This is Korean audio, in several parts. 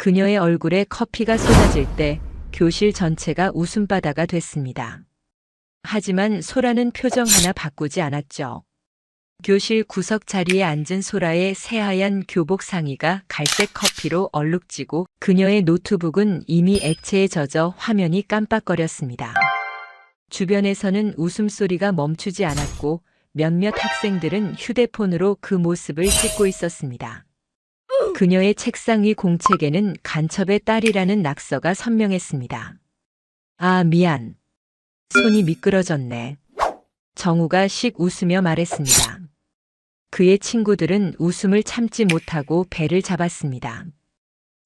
그녀의 얼굴에 커피가 쏟아질 때 교실 전체가 웃음바다가 됐습니다. 하지만 소라는 표정 하나 바꾸지 않았죠. 교실 구석 자리에 앉은 소라의 새하얀 교복 상의가 갈색 커피로 얼룩지고 그녀의 노트북은 이미 액체에 젖어 화면이 깜빡거렸습니다. 주변에서는 웃음소리가 멈추지 않았고 몇몇 학생들은 휴대폰으로 그 모습을 찍고 있었습니다. 그녀의 책상 위 공책에는 간첩의 딸이라는 낙서가 선명했습니다. 아, 미안. 손이 미끄러졌네. 정우가 씩 웃으며 말했습니다. 그의 친구들은 웃음을 참지 못하고 배를 잡았습니다.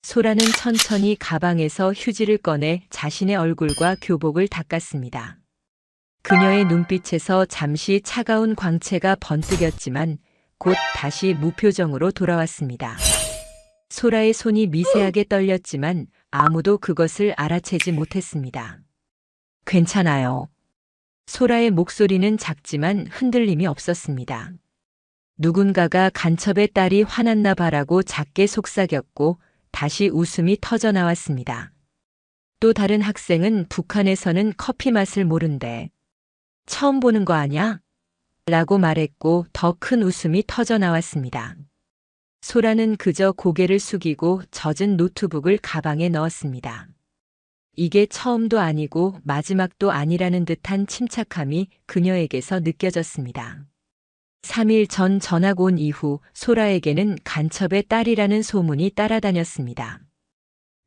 소라는 천천히 가방에서 휴지를 꺼내 자신의 얼굴과 교복을 닦았습니다. 그녀의 눈빛에서 잠시 차가운 광채가 번뜩였지만 곧 다시 무표정으로 돌아왔습니다. 소라의 손이 미세하게 떨렸지만 아무도 그것을 알아채지 못했습니다. 괜찮아요. 소라의 목소리는 작지만 흔들림이 없었습니다. 누군가가 간첩의 딸이 화났나 봐라고 작게 속삭였고 다시 웃음이 터져 나왔습니다. 또 다른 학생은 북한에서는 커피 맛을 모른대. 처음 보는 거 아냐? 라고 말했고 더 큰 웃음이 터져 나왔습니다. 소라는 그저 고개를 숙이고 젖은 노트북을 가방에 넣었습니다. 이게 처음도 아니고 마지막도 아니라는 듯한 침착함이 그녀에게서 느껴졌습니다. 3일 전 전학 온 이후 소라에게는 간첩의 딸이라는 소문이 따라다녔습니다.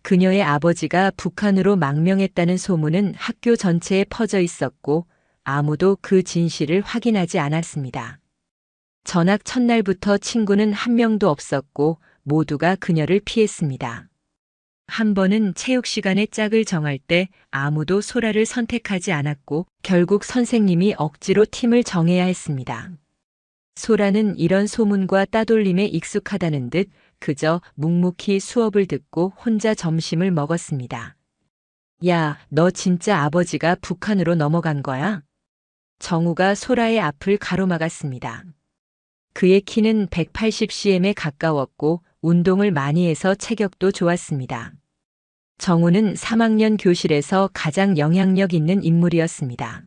그녀의 아버지가 북한으로 망명했다는 소문은 학교 전체에 퍼져 있었고 아무도 그 진실을 확인하지 않았습니다. 전학 첫날부터 친구는 한 명도 없었고 모두가 그녀를 피했습니다. 한 번은 체육 시간에 짝을 정할 때 아무도 소라를 선택하지 않았고 결국 선생님이 억지로 팀을 정해야 했습니다. 소라는 이런 소문과 따돌림에 익숙하다는 듯 그저 묵묵히 수업을 듣고 혼자 점심을 먹었습니다. 야, 너 진짜 아버지가 북한으로 넘어간 거야? 정우가 소라의 앞을 가로막았습니다. 그의 키는 180cm에 가까웠고 운동을 많이 해서 체격도 좋았습니다. 정우는 3학년 교실에서 가장 영향력 있는 인물이었습니다.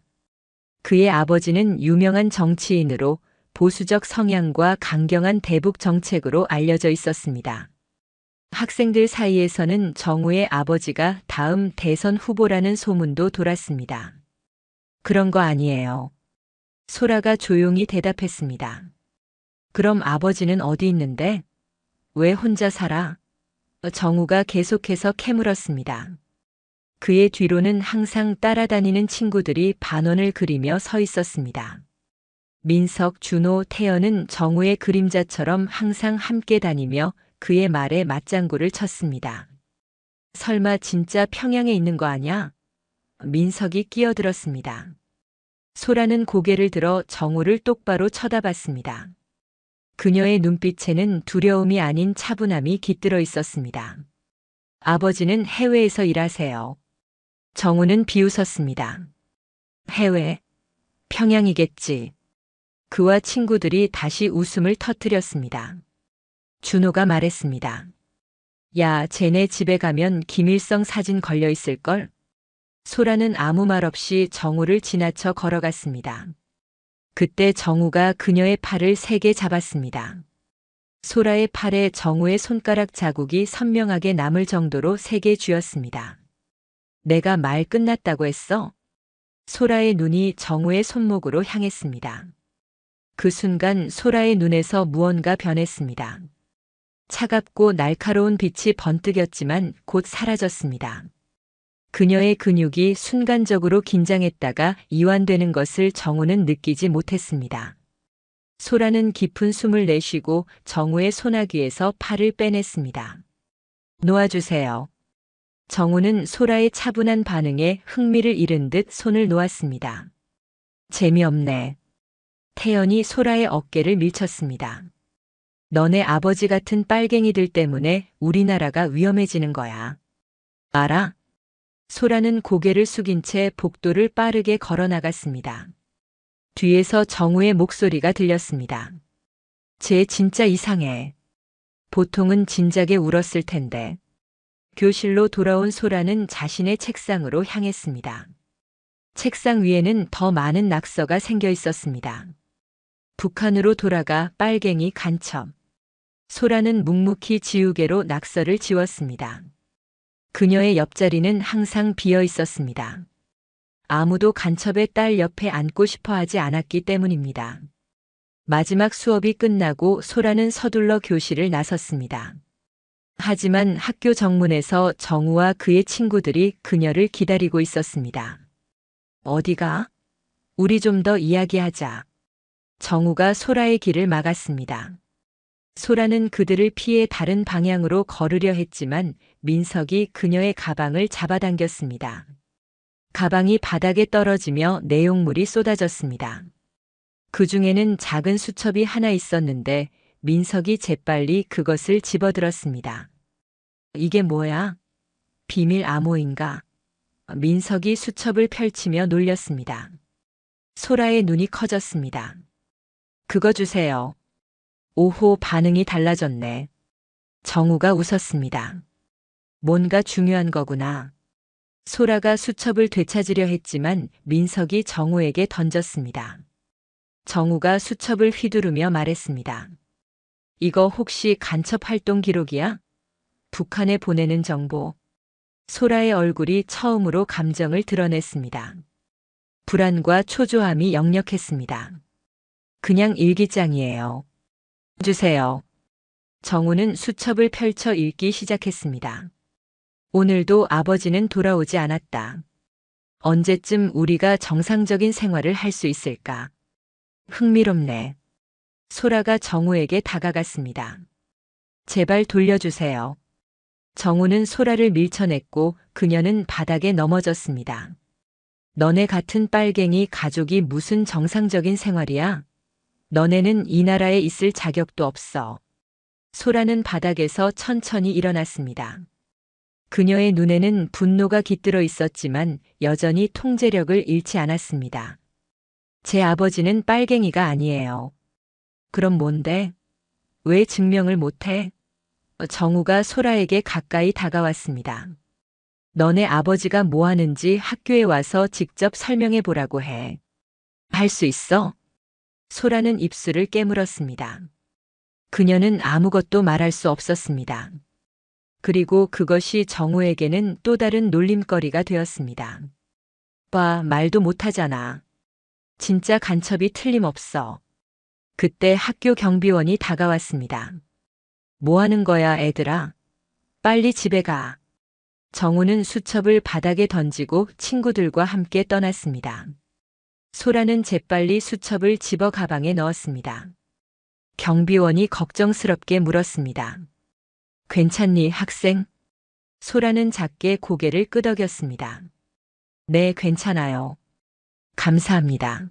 그의 아버지는 유명한 정치인으로 보수적 성향과 강경한 대북 정책으로 알려져 있었습니다. 학생들 사이에서는 정우의 아버지가 다음 대선 후보라는 소문도 돌았습니다. 그런 거 아니에요. 소라가 조용히 대답했습니다. 그럼 아버지는 어디 있는데? 왜 혼자 살아? 정우가 계속해서 캐물었습니다. 그의 뒤로는 항상 따라다니는 친구들이 반원을 그리며 서 있었습니다. 민석, 준호, 태연은 정우의 그림자처럼 항상 함께 다니며 그의 말에 맞장구를 쳤습니다. 설마 진짜 평양에 있는 거 아냐? 민석이 끼어들었습니다. 소라는 고개를 들어 정우를 똑바로 쳐다봤습니다. 그녀의 눈빛에는 두려움이 아닌 차분함이 깃들어 있었습니다. 아버지는 해외에서 일하세요. 정우는 비웃었습니다. 해외? 평양이겠지. 그와 친구들이 다시 웃음을 터뜨렸습니다. 준호가 말했습니다. 야, 쟤네 집에 가면 김일성 사진 걸려 있을걸? 소라는 아무 말 없이 정우를 지나쳐 걸어갔습니다. 그때 정우가 그녀의 팔을 세게 잡았습니다. 소라의 팔에 정우의 손가락 자국이 선명하게 남을 정도로 세게 쥐었습니다. 내가 말 끝났다고 했어? 소라의 눈이 정우의 손목으로 향했습니다. 그 순간 소라의 눈에서 무언가 변했습니다. 차갑고 날카로운 빛이 번뜩였지만 곧 사라졌습니다. 그녀의 근육이 순간적으로 긴장했다가 이완되는 것을 정우는 느끼지 못했습니다. 소라는 깊은 숨을 내쉬고 정우의 소나귀에서 팔을 빼냈습니다. 놓아주세요. 정우는 소라의 차분한 반응에 흥미를 잃은 듯 손을 놓았습니다. 재미없네. 태연이 소라의 어깨를 밀쳤습니다. 너네 아버지 같은 빨갱이들 때문에 우리나라가 위험해지는 거야. 알아? 소라는 고개를 숙인 채 복도를 빠르게 걸어 나갔습니다. 뒤에서 정우의 목소리가 들렸습니다. 쟤 진짜 이상해. 보통은 진작에 울었을 텐데. 교실로 돌아온 소라는 자신의 책상으로 향했습니다. 책상 위에는 더 많은 낙서가 생겨 있었습니다. 북한으로 돌아가 빨갱이 간첩. 소라는 묵묵히 지우개로 낙서를 지웠습니다. 그녀의 옆자리는 항상 비어 있었습니다. 아무도 간첩의 딸 옆에 앉고 싶어 하지 않았기 때문입니다. 마지막 수업이 끝나고 소라는 서둘러 교실을 나섰습니다. 하지만 학교 정문에서 정우와 그의 친구들이 그녀를 기다리고 있었습니다. 어디가? 우리 좀 더 이야기하자. 정우가 소라의 길을 막았습니다. 소라는 그들을 피해 다른 방향으로 걸으려 했지만 민석이 그녀의 가방을 잡아당겼습니다. 가방이 바닥에 떨어지며 내용물이 쏟아졌습니다. 그 중에는 작은 수첩이 하나 있었는데 민석이 재빨리 그것을 집어들었습니다. 이게 뭐야? 비밀 암호인가? 민석이 수첩을 펼치며 놀렸습니다. 소라의 눈이 커졌습니다. 그거 주세요. 오호, 반응이 달라졌네. 정우가 웃었습니다. 뭔가 중요한 거구나. 소라가 수첩을 되찾으려 했지만 민석이 정우에게 던졌습니다. 정우가 수첩을 휘두르며 말했습니다. 이거 혹시 간첩 활동 기록이야? 북한에 보내는 정보. 소라의 얼굴이 처음으로 감정을 드러냈습니다. 불안과 초조함이 역력했습니다. 그냥 일기장이에요. 주세요. 정우는 수첩을 펼쳐 읽기 시작했습니다. 오늘도 아버지는 돌아오지 않았다. 언제쯤 우리가 정상적인 생활을 할 수 있을까? 흥미롭네. 소라가 정우에게 다가갔습니다. 제발 돌려주세요. 정우는 소라를 밀쳐냈고 그녀는 바닥에 넘어졌습니다. 너네 같은 빨갱이 가족이 무슨 정상적인 생활이야? 너네는 이 나라에 있을 자격도 없어. 소라는 바닥에서 천천히 일어났습니다. 그녀의 눈에는 분노가 깃들어 있었지만 여전히 통제력을 잃지 않았습니다. 제 아버지는 빨갱이가 아니에요. 그럼 뭔데? 왜 증명을 못해? 정우가 소라에게 가까이 다가왔습니다. 너네 아버지가 뭐 하는지 학교에 와서 직접 설명해 보라고 해. 할 수 있어? 소라는 입술을 깨물었습니다. 그녀는 아무것도 말할 수 없었습니다. 그리고 그것이 정우에게는 또 다른 놀림거리가 되었습니다. 봐, 말도 못하잖아. 진짜 간첩이 틀림없어. 그때 학교 경비원이 다가왔습니다. 뭐 하는 거야, 애들아? 빨리 집에 가. 정우는 수첩을 바닥에 던지고 친구들과 함께 떠났습니다. 소라는 재빨리 수첩을 집어 가방에 넣었습니다. 경비원이 걱정스럽게 물었습니다. 괜찮니, 학생? 소라는 작게 고개를 끄덕였습니다. 네, 괜찮아요. 감사합니다.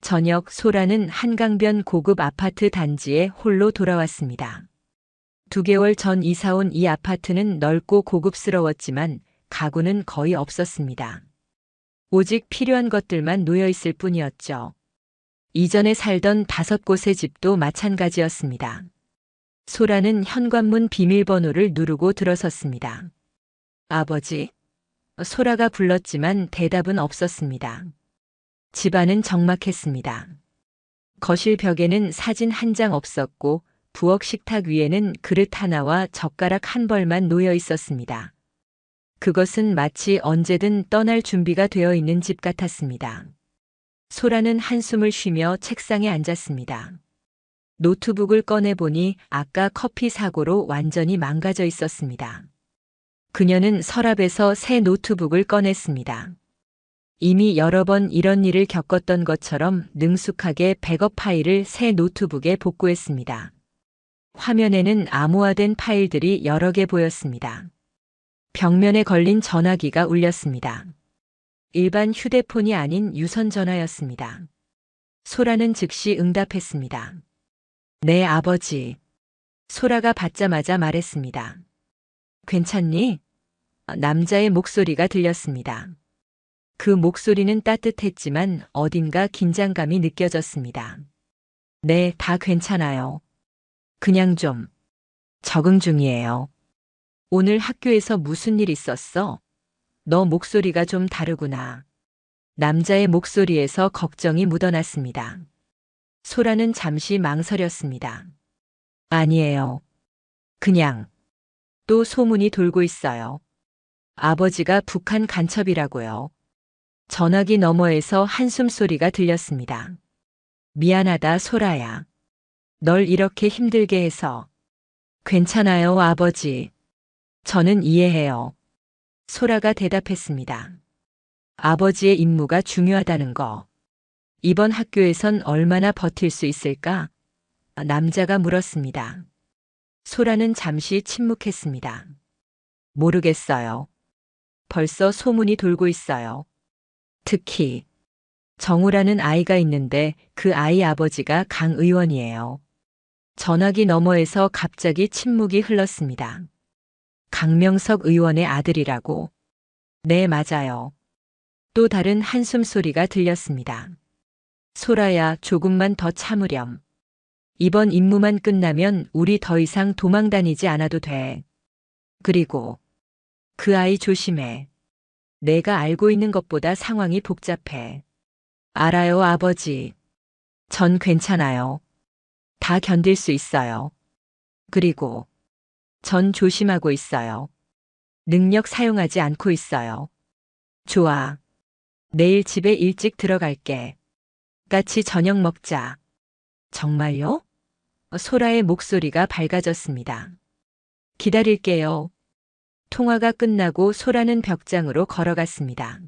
저녁 소라는 한강변 고급 아파트 단지에 홀로 돌아왔습니다. 2개월 전 이사 온 이 아파트는 넓고 고급스러웠지만 가구는 거의 없었습니다. 오직 필요한 것들만 놓여 있을 뿐이었죠. 이전에 살던 5곳의 집도 마찬가지였습니다. 소라는 현관문 비밀번호를 누르고 들어섰습니다. 아버지? 소라가 불렀지만 대답은 없었습니다. 집안은 적막했습니다. 거실 벽에는 사진 한 장 없었고 부엌 식탁 위에는 그릇 하나와 젓가락 한 벌만 놓여 있었습니다. 그것은 마치 언제든 떠날 준비가 되어 있는 집 같았습니다. 소라는 한숨을 쉬며 책상에 앉았습니다. 노트북을 꺼내보니 아까 커피 사고로 완전히 망가져 있었습니다. 그녀는 서랍에서 새 노트북을 꺼냈습니다. 이미 여러 번 이런 일을 겪었던 것처럼 능숙하게 백업 파일을 새 노트북에 복구했습니다. 화면에는 암호화된 파일들이 여러 개 보였습니다. 벽면에 걸린 전화기가 울렸습니다. 일반 휴대폰이 아닌 유선 전화였습니다. 소라는 즉시 응답했습니다. 네, 아버지. 소라가 받자마자 말했습니다. 괜찮니? 남자의 목소리가 들렸습니다. 그 목소리는 따뜻했지만 어딘가 긴장감이 느껴졌습니다. 네, 다 괜찮아요. 그냥 좀 적응 중이에요. 오늘 학교에서 무슨 일 있었어? 너 목소리가 좀 다르구나. 남자의 목소리에서 걱정이 묻어났습니다. 소라는 잠시 망설였습니다. 아니에요. 그냥 또 소문이 돌고 있어요. 아버지가 북한 간첩이라고요. 전화기 너머에서 한숨 소리가 들렸습니다. 미안하다, 소라야. 널 이렇게 힘들게 해서. 괜찮아요, 아버지. 저는 이해해요. 소라가 대답했습니다. 아버지의 임무가 중요하다는 거. 이번 학교에선 얼마나 버틸 수 있을까? 남자가 물었습니다. 소라는 잠시 침묵했습니다. 모르겠어요. 벌써 소문이 돌고 있어요. 특히 정우라는 아이가 있는데 그 아이 아버지가 강 의원이에요. 전화기 너머에서 갑자기 침묵이 흘렀습니다. 강명석 의원의 아들이라고. 네, 맞아요. 또 다른 한숨 소리가 들렸습니다. 소라야, 조금만 더 참으렴. 이번 임무만 끝나면 우리 더 이상 도망 다니지 않아도 돼. 그리고 그 아이 조심해. 내가 알고 있는 것보다 상황이 복잡해. 알아요, 아버지. 전 괜찮아요. 다 견딜 수 있어요. 그리고 전 조심하고 있어요. 능력 사용하지 않고 있어요. 좋아. 내일 집에 일찍 들어갈게. 같이 저녁 먹자. 정말요? 소라의 목소리가 밝아졌습니다. 기다릴게요. 통화가 끝나고 소라는 벽장으로 걸어갔습니다.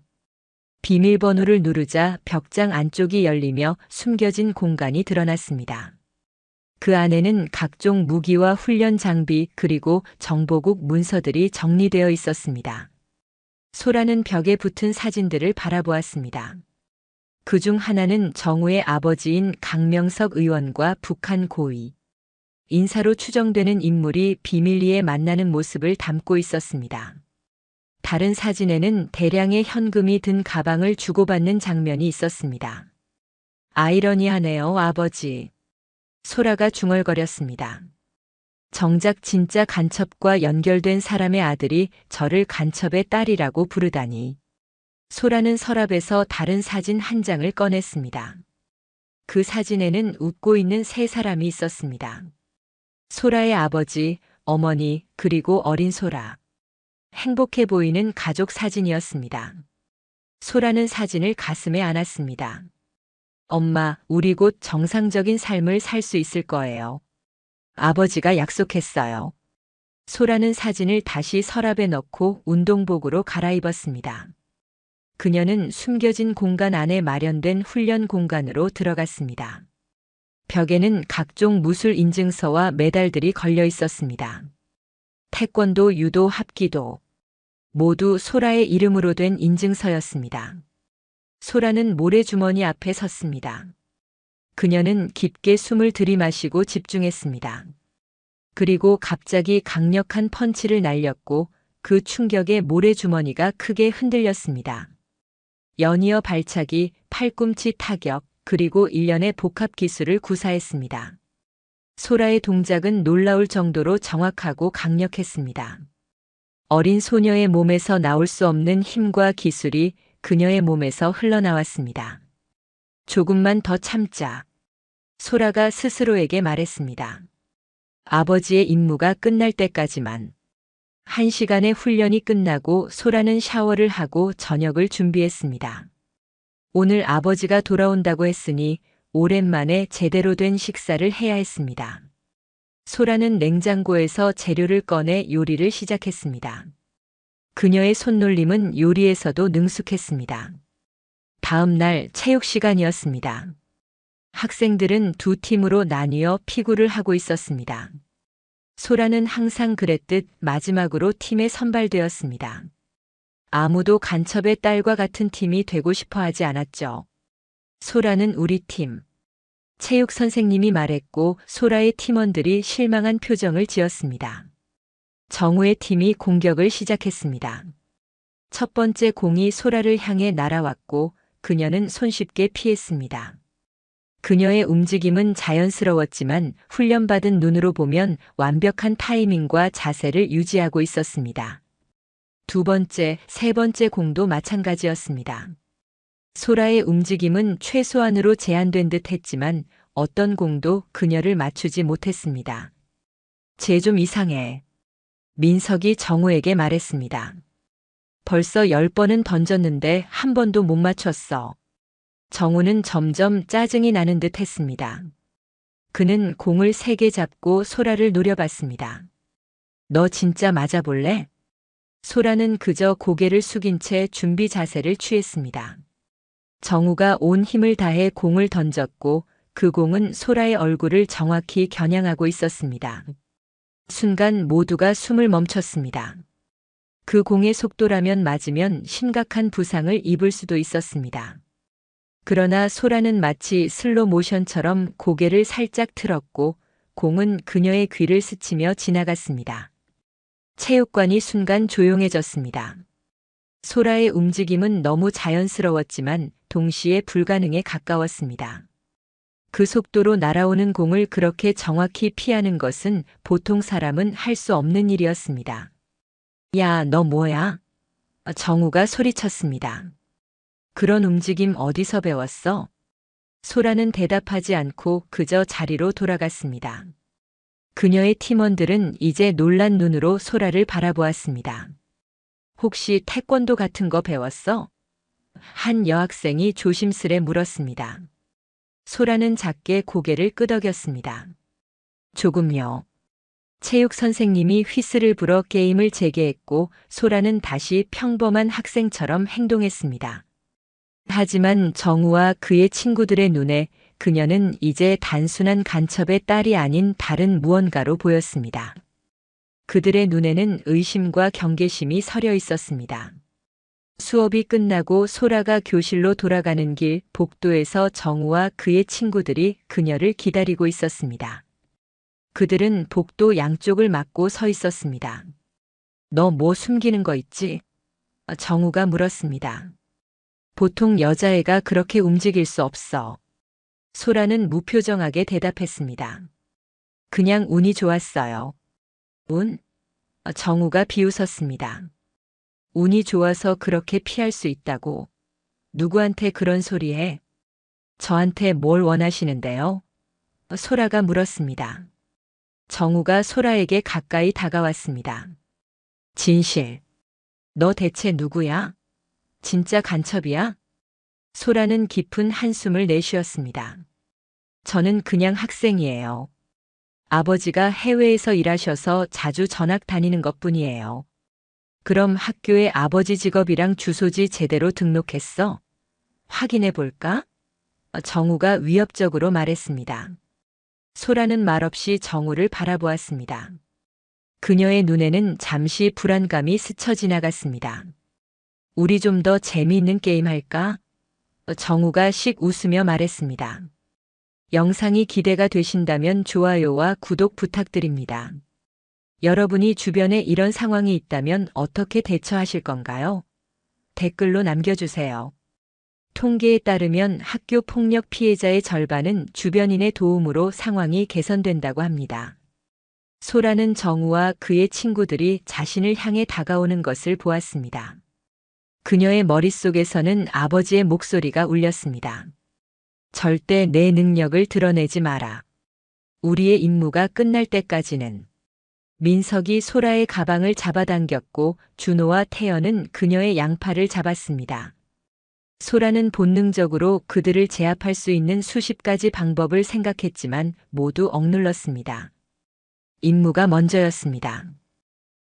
비밀번호를 누르자 벽장 안쪽이 열리며 숨겨진 공간이 드러났습니다. 그 안에는 각종 무기와 훈련 장비 그리고 정보국 문서들이 정리되어 있었습니다. 소라는 벽에 붙은 사진들을 바라보았습니다. 그중 하나는 정우의 아버지인 강명석 의원과 북한 고위 인사로 추정되는 인물이 비밀리에 만나는 모습을 담고 있었습니다. 다른 사진에는 대량의 현금이 든 가방을 주고받는 장면이 있었습니다. 아이러니하네요, 아버지. 소라가 중얼거렸습니다. 정작 진짜 간첩과 연결된 사람의 아들이 저를 간첩의 딸이라고 부르다니. 소라는 서랍에서 다른 사진 한 장을 꺼냈습니다. 그 사진에는 웃고 있는 세 사람이 있었습니다. 소라의 아버지, 어머니, 그리고 어린 소라. 행복해 보이는 가족 사진이었습니다. 소라는 사진을 가슴에 안았습니다. 엄마, 우리 곧 정상적인 삶을 살 수 있을 거예요. 아버지가 약속했어요. 소라는 사진을 다시 서랍에 넣고 운동복으로 갈아입었습니다. 그녀는 숨겨진 공간 안에 마련된 훈련 공간으로 들어갔습니다. 벽에는 각종 무술 인증서와 메달들이 걸려 있었습니다. 태권도, 유도, 합기도 모두 소라의 이름으로 된 인증서였습니다. 소라는 모래주머니 앞에 섰습니다. 그녀는 깊게 숨을 들이마시고 집중했습니다. 그리고 갑자기 강력한 펀치를 날렸고 그 충격에 모래주머니가 크게 흔들렸습니다. 연이어 발차기, 팔꿈치 타격, 그리고 일련의 복합 기술을 구사했습니다. 소라의 동작은 놀라울 정도로 정확하고 강력했습니다. 어린 소녀의 몸에서 나올 수 없는 힘과 기술이 그녀의 몸에서 흘러나왔습니다. 조금만 더 참자. 소라가 스스로에게 말했습니다. 아버지의 임무가 끝날 때까지만. 1시간의 훈련이 끝나고 소라는 샤워를 하고 저녁을 준비했습니다. 오늘 아버지가 돌아온다고 했으니 오랜만에 제대로 된 식사를 해야 했습니다. 소라는 냉장고에서 재료를 꺼내 요리를 시작했습니다. 그녀의 손놀림은 요리에서도 능숙했습니다. 다음 날 체육 시간이었습니다. 학생들은 두 팀으로 나뉘어 피구를 하고 있었습니다. 소라는 항상 그랬듯 마지막으로 팀에 선발되었습니다. 아무도 간첩의 딸과 같은 팀이 되고 싶어 하지 않았죠. 소라는 우리 팀. 체육 선생님이 말했고 소라의 팀원들이 실망한 표정을 지었습니다. 정우의 팀이 공격을 시작했습니다. 첫 번째 공이 소라를 향해 날아왔고 그녀는 손쉽게 피했습니다. 그녀의 움직임은 자연스러웠지만 훈련받은 눈으로 보면 완벽한 타이밍과 자세를 유지하고 있었습니다. 두 번째, 세 번째 공도 마찬가지였습니다. 소라의 움직임은 최소한으로 제한된 듯 했지만 어떤 공도 그녀를 맞추지 못했습니다. 쟤 좀 이상해. 민석이 정우에게 말했습니다. 벌써 10번은 던졌는데 한 번도 못 맞췄어. 정우는 점점 짜증이 나는 듯 했습니다. 그는 공을 3개 잡고 소라를 노려봤습니다. 너 진짜 맞아볼래? 소라는 그저 고개를 숙인 채 준비 자세를 취했습니다. 정우가 온 힘을 다해 공을 던졌고 그 공은 소라의 얼굴을 정확히 겨냥하고 있었습니다. 순간 모두가 숨을 멈췄습니다. 그 공의 속도라면 맞으면 심각한 부상을 입을 수도 있었습니다. 그러나 소라는 마치 슬로 모션처럼 고개를 살짝 틀었고 공은 그녀의 귀를 스치며 지나갔습니다. 체육관이 순간 조용해졌습니다. 소라의 움직임은 너무 자연스러웠지만 동시에 불가능에 가까웠습니다. 그 속도로 날아오는 공을 그렇게 정확히 피하는 것은 보통 사람은 할 수 없는 일이었습니다. 야, 너 뭐야? 정우가 소리쳤습니다. 그런 움직임 어디서 배웠어? 소라는 대답하지 않고 그저 자리로 돌아갔습니다. 그녀의 팀원들은 이제 놀란 눈으로 소라를 바라보았습니다. 혹시 태권도 같은 거 배웠어? 한 여학생이 조심스레 물었습니다. 소라는 작게 고개를 끄덕였습니다. 조금요. 체육 선생님이 휘슬을 불어 게임을 재개했고 소라는 다시 평범한 학생처럼 행동했습니다. 하지만 정우와 그의 친구들의 눈에 그녀는 이제 단순한 간첩의 딸이 아닌 다른 무언가로 보였습니다. 그들의 눈에는 의심과 경계심이 서려 있었습니다. 수업이 끝나고 소라가 교실로 돌아가는 길 복도에서 정우와 그의 친구들이 그녀를 기다리고 있었습니다. 그들은 복도 양쪽을 막고 서 있었습니다. 너 뭐 숨기는 거 있지? 정우가 물었습니다. 보통 여자애가 그렇게 움직일 수 없어. 소라는 무표정하게 대답했습니다. 그냥 운이 좋았어요. 운? 정우가 비웃었습니다. 운이 좋아서 그렇게 피할 수 있다고. 누구한테 그런 소리 해? 저한테 뭘 원하시는데요? 소라가 물었습니다. 정우가 소라에게 가까이 다가왔습니다. 진실. 너 대체 누구야? 진짜 간첩이야? 소라는 깊은 한숨을 내쉬었습니다. 저는 그냥 학생이에요. 아버지가 해외에서 일하셔서 자주 전학 다니는 것뿐이에요. 그럼 학교에 아버지 직업이랑 주소지 제대로 등록했어? 확인해 볼까? 정우가 위협적으로 말했습니다. 소라는 말없이 정우를 바라보았습니다. 그녀의 눈에는 잠시 불안감이 스쳐 지나갔습니다. 우리 좀 더 재미있는 게임 할까? 정우가 씩 웃으며 말했습니다. 영상이 기대가 되신다면 좋아요와 구독 부탁드립니다. 여러분이 주변에 이런 상황이 있다면 어떻게 대처하실 건가요? 댓글로 남겨주세요. 통계에 따르면 학교 폭력 피해자의 절반은 주변인의 도움으로 상황이 개선된다고 합니다. 소라는 정우와 그의 친구들이 자신을 향해 다가오는 것을 보았습니다. 그녀의 머릿속에서는 아버지의 목소리가 울렸습니다. 절대 내 능력을 드러내지 마라. 우리의 임무가 끝날 때까지는. 민석이 소라의 가방을 잡아당겼고 준호와 태연은 그녀의 양팔을 잡았습니다. 소라는 본능적으로 그들을 제압할 수 있는 수십 가지 방법을 생각했지만 모두 억눌렀습니다. 임무가 먼저였습니다.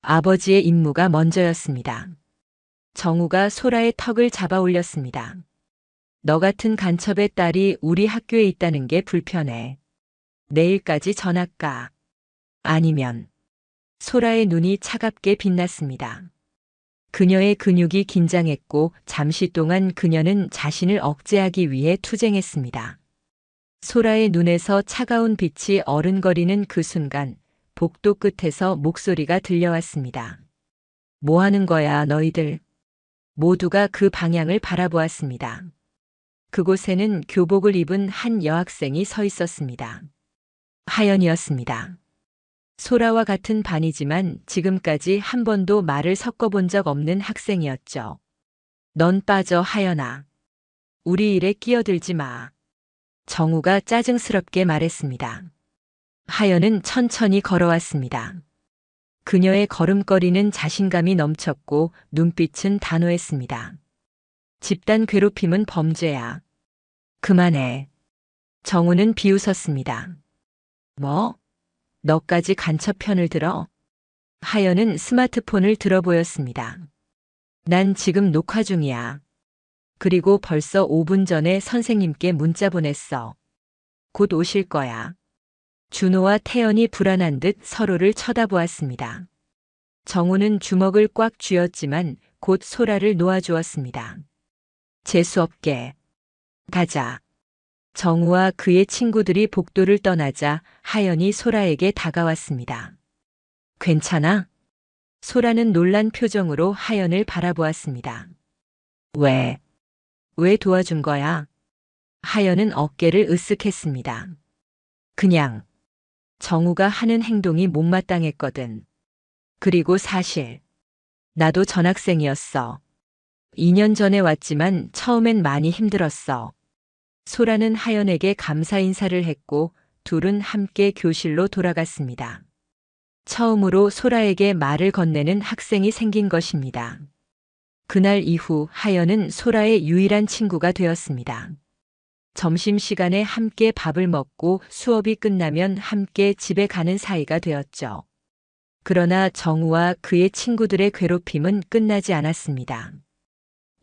아버지의 임무가 먼저였습니다. 정우가 소라의 턱을 잡아 올렸습니다. 너 같은 간첩의 딸이 우리 학교에 있다는 게 불편해. 내일까지 전학 가. 아니면. 소라의 눈이 차갑게 빛났습니다. 그녀의 근육이 긴장했고 잠시 동안 그녀는 자신을 억제하기 위해 투쟁했습니다. 소라의 눈에서 차가운 빛이 어른거리는 그 순간 복도 끝에서 목소리가 들려왔습니다. 뭐 하는 거야, 너희들? 모두가 그 방향을 바라보았습니다. 그곳에는 교복을 입은 한 여학생이 서 있었습니다. 하연이었습니다. 소라와 같은 반이지만 지금까지 한 번도 말을 섞어본 적 없는 학생이었죠. 넌 빠져, 하연아. 우리 일에 끼어들지 마. 정우가 짜증스럽게 말했습니다. 하연은 천천히 걸어왔습니다. 그녀의 걸음걸이는 자신감이 넘쳤고 눈빛은 단호했습니다. 집단 괴롭힘은 범죄야. 그만해. 정우는 비웃었습니다. 뭐? 너까지 간첩 편을 들어? 하연은 스마트폰을 들어 보였습니다. 난 지금 녹화 중이야. 그리고 벌써 5분 전에 선생님께 문자 보냈어. 곧 오실 거야. 준호와 태연이 불안한 듯 서로를 쳐다보았습니다. 정우는 주먹을 꽉 쥐었지만 곧 소라를 놓아주었습니다. 재수없게. 가자. 정우와 그의 친구들이 복도를 떠나자 하연이 소라에게 다가왔습니다. 괜찮아? 소라는 놀란 표정으로 하연을 바라보았습니다. 왜 도와준 거야? 하연은 어깨를 으쓱했습니다. 그냥 정우가 하는 행동이 못마땅했거든. 그리고 사실 나도 전학생이었어. 2년 전에 왔지만 처음엔 많이 힘들었어. 소라는 하연에게 감사 인사를 했고 둘은 함께 교실로 돌아갔습니다. 처음으로 소라에게 말을 건네는 학생이 생긴 것입니다. 그날 이후 하연은 소라의 유일한 친구가 되었습니다. 점심시간에 함께 밥을 먹고 수업이 끝나면 함께 집에 가는 사이가 되었죠. 그러나 정우와 그의 친구들의 괴롭힘은 끝나지 않았습니다.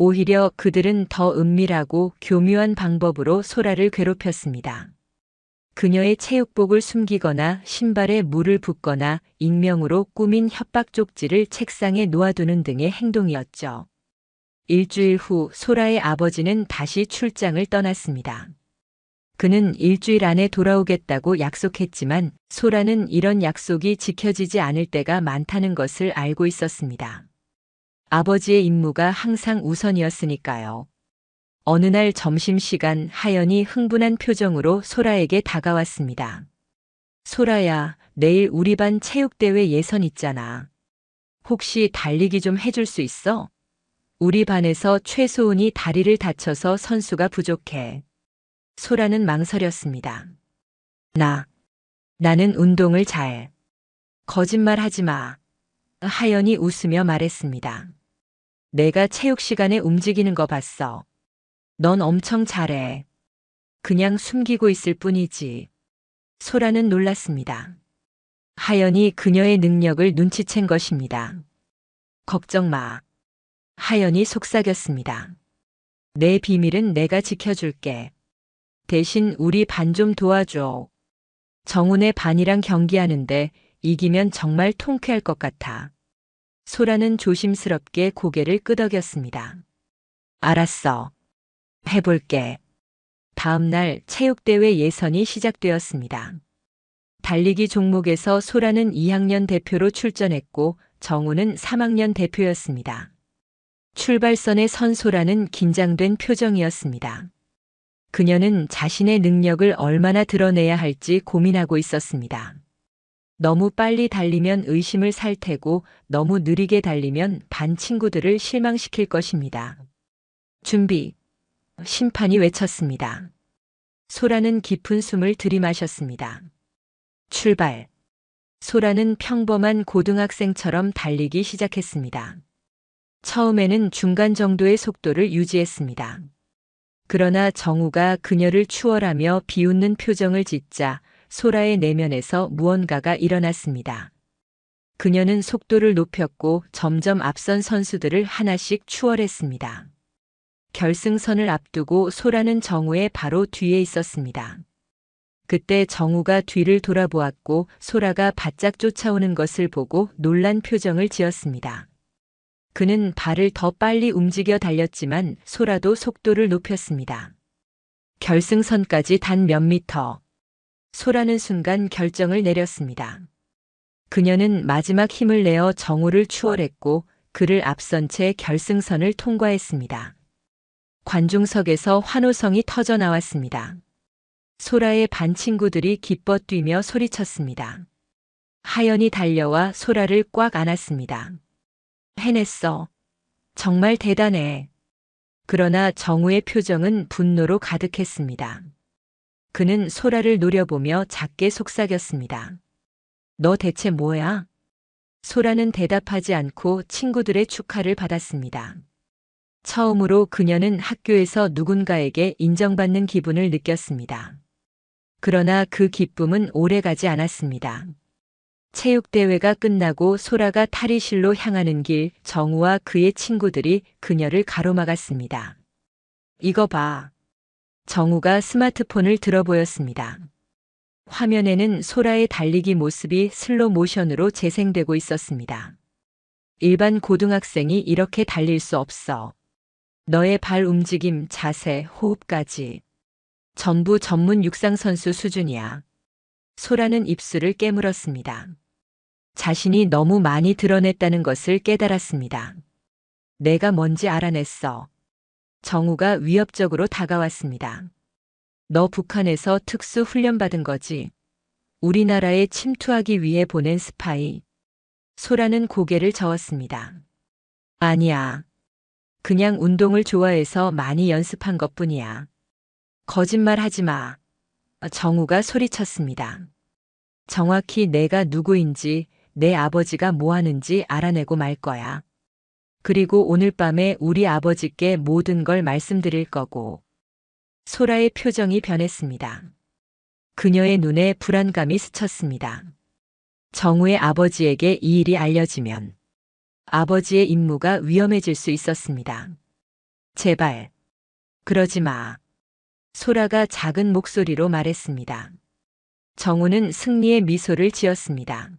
오히려 그들은 더 은밀하고 교묘한 방법으로 소라를 괴롭혔습니다. 그녀의 체육복을 숨기거나 신발에 물을 붓거나 익명으로 꾸민 협박 쪽지를 책상에 놓아두는 등의 행동이었죠. 일주일 후 소라의 아버지는 다시 출장을 떠났습니다. 그는 일주일 안에 돌아오겠다고 약속했지만 소라는 이런 약속이 지켜지지 않을 때가 많다는 것을 알고 있었습니다. 아버지의 임무가 항상 우선이었으니까요. 어느 날 점심시간 하연이 흥분한 표정으로 소라에게 다가왔습니다. 소라야, 내일 우리 반 체육대회 예선 있잖아. 혹시 달리기 좀 해줄 수 있어? 우리 반에서 최소은이 다리를 다쳐서 선수가 부족해. 소라는 망설였습니다. 나는 운동을 잘. 거짓말하지 마. 하연이 웃으며 말했습니다. 내가 체육 시간에 움직이는 거 봤어. 넌 엄청 잘해. 그냥 숨기고 있을 뿐이지. 소라는 놀랐습니다. 하연이 그녀의 능력을 눈치챈 것입니다. 걱정 마. 하연이 속삭였습니다. 내 비밀은 내가 지켜줄게. 대신 우리 반 좀 도와줘. 정훈의 반이랑 경기하는데 이기면 정말 통쾌할 것 같아. 소라는 조심스럽게 고개를 끄덕였습니다. 알았어. 해볼게. 다음 날 체육대회 예선이 시작되었습니다. 달리기 종목에서 소라는 2학년 대표로 출전했고 정우는 3학년 대표였습니다. 출발선에 선 소라는 긴장된 표정이었습니다. 그녀는 자신의 능력을 얼마나 드러내야 할지 고민하고 있었습니다. 너무 빨리 달리면 의심을 살 테고 너무 느리게 달리면 반 친구들을 실망시킬 것입니다. 준비. 심판이 외쳤습니다. 소라는 깊은 숨을 들이마셨습니다. 출발. 소라는 평범한 고등학생처럼 달리기 시작했습니다. 처음에는 중간 정도의 속도를 유지했습니다. 그러나 정우가 그녀를 추월하며 비웃는 표정을 짓자 소라의 내면에서 무언가가 일어났습니다. 그녀는 속도를 높였고 점점 앞선 선수들을 하나씩 추월했습니다. 결승선을 앞두고 소라는 정우의 바로 뒤에 있었습니다. 그때 정우가 뒤를 돌아보았고 소라가 바짝 쫓아오는 것을 보고 놀란 표정을 지었습니다. 그는 발을 더 빨리 움직여 달렸지만 소라도 속도를 높였습니다. 결승선까지 단 몇 미터. 소라는 순간 결정을 내렸습니다. 그녀는 마지막 힘을 내어 정우를 추월했고 그를 앞선 채 결승선을 통과했습니다. 관중석에서 환호성이 터져 나왔습니다. 소라의 반 친구들이 기뻐 뛰며 소리쳤습니다. 하연이 달려와 소라를 꽉 안았습니다. 해냈어. 정말 대단해. 그러나 정우의 표정은 분노로 가득했습니다. 그는 소라를 노려보며 작게 속삭였습니다. 너 대체 뭐야? 소라는 대답하지 않고 친구들의 축하를 받았습니다. 처음으로 그녀는 학교에서 누군가에게 인정받는 기분을 느꼈습니다. 그러나 그 기쁨은 오래가지 않았습니다. 체육대회가 끝나고 소라가 탈의실로 향하는 길, 정우와 그의 친구들이 그녀를 가로막았습니다. 이거 봐. 정우가 스마트폰을 들어 보였습니다. 화면에는 소라의 달리기 모습이 슬로 모션으로 재생되고 있었습니다. 일반 고등학생이 이렇게 달릴 수 없어. 너의 발 움직임, 자세, 호흡까지. 전부 전문 육상선수 수준이야. 소라는 입술을 깨물었습니다. 자신이 너무 많이 드러냈다는 것을 깨달았습니다. 내가 뭔지 알아냈어. 정우가 위협적으로 다가왔습니다. 너 북한에서 특수 훈련 받은 거지. 우리나라에 침투하기 위해 보낸 스파이. 소라는 고개를 저었습니다. 아니야. 그냥 운동을 좋아해서 많이 연습한 것뿐이야. 거짓말 하지 마. 정우가 소리쳤습니다. 정확히 내가 누구인지, 내 아버지가 뭐 하는지 알아내고 말 거야. 그리고 오늘 밤에 우리 아버지께 모든 걸 말씀드릴 거고. 소라의 표정이 변했습니다. 그녀의 눈에 불안감이 스쳤습니다. 정우의 아버지에게 이 일이 알려지면 아버지의 임무가 위험해질 수 있었습니다. 제발, 그러지 마. 소라가 작은 목소리로 말했습니다. 정우는 승리의 미소를 지었습니다.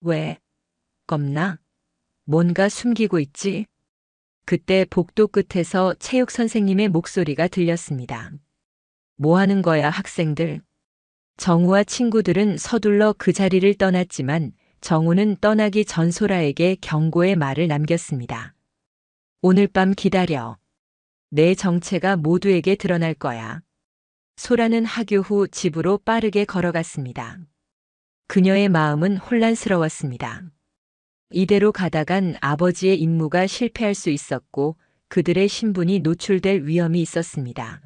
왜? 겁나? 뭔가 숨기고 있지? 그때 복도 끝에서 체육 선생님의 목소리가 들렸습니다. 뭐 하는 거야, 학생들? 정우와 친구들은 서둘러 그 자리를 떠났지만 정우는 떠나기 전 소라에게 경고의 말을 남겼습니다. 오늘 밤 기다려. 내 정체가 모두에게 드러날 거야. 소라는 학교 후 집으로 빠르게 걸어갔습니다. 그녀의 마음은 혼란스러웠습니다. 이대로 가다간 아버지의 임무가 실패할 수 있었고 그들의 신분이 노출될 위험이 있었습니다.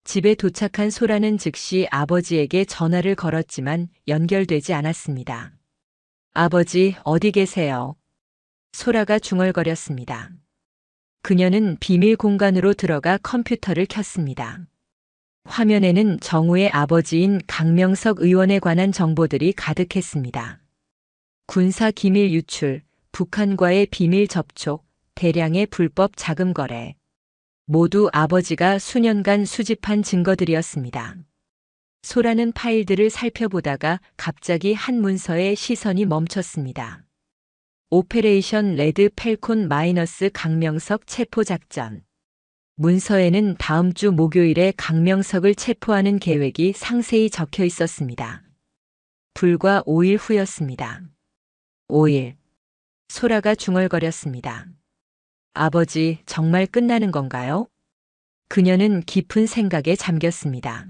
집에 도착한 소라는 즉시 아버지에게 전화를 걸었지만 연결되지 않았습니다. 아버지, 어디 계세요? 소라가 중얼거렸습니다. 그녀는 비밀 공간으로 들어가 컴퓨터를 켰습니다. 화면에는 정우의 아버지인 강명석 의원에 관한 정보들이 가득했습니다. 군사 기밀 유출, 북한과의 비밀 접촉, 대량의 불법 자금 거래. 모두 아버지가 수년간 수집한 증거들이었습니다. 소라는 파일들을 살펴보다가 갑자기 한 문서에 시선이 멈췄습니다. 오페레이션 레드 펠콘 마이너스 강명석 체포 작전. 문서에는 다음 주 목요일에 강명석을 체포하는 계획이 상세히 적혀 있었습니다. 불과 5일 후였습니다. 5일. 소라가 중얼거렸습니다. 아버지, 정말 끝나는 건가요? 그녀는 깊은 생각에 잠겼습니다.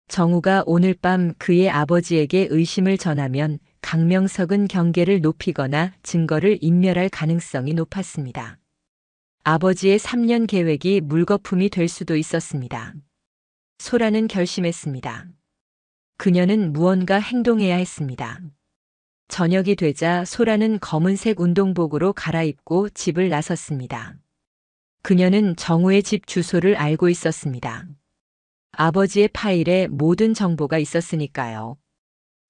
정우가 오늘 밤 그의 아버지에게 의심을 전하면 강명석은 경계를 높이거나 증거를 인멸할 가능성이 높았습니다. 아버지의 3년 계획이 물거품이 될 수도 있었습니다. 소라는 결심했습니다. 그녀는 무언가 행동해야 했습니다. 저녁이 되자 소라는 검은색 운동복으로 갈아입고 집을 나섰습니다. 그녀는 정우의 집 주소를 알고 있었습니다. 아버지의 파일에 모든 정보가 있었으니까요.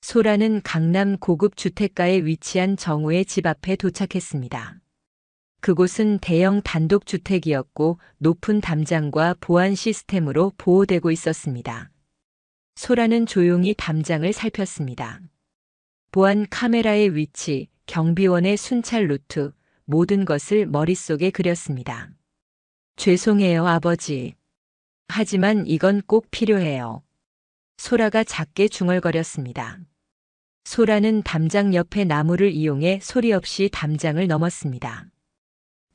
소라는 강남 고급 주택가에 위치한 정우의 집 앞에 도착했습니다. 그곳은 대형 단독주택이었고 높은 담장과 보안 시스템으로 보호되고 있었습니다. 소라는 조용히 담장을 살폈습니다. 보안 카메라의 위치, 경비원의 순찰 루트, 모든 것을 머릿속에 그렸습니다. 죄송해요, 아버지. 하지만 이건 꼭 필요해요. 소라가 작게 중얼거렸습니다. 소라는 담장 옆의 나무를 이용해 소리 없이 담장을 넘었습니다.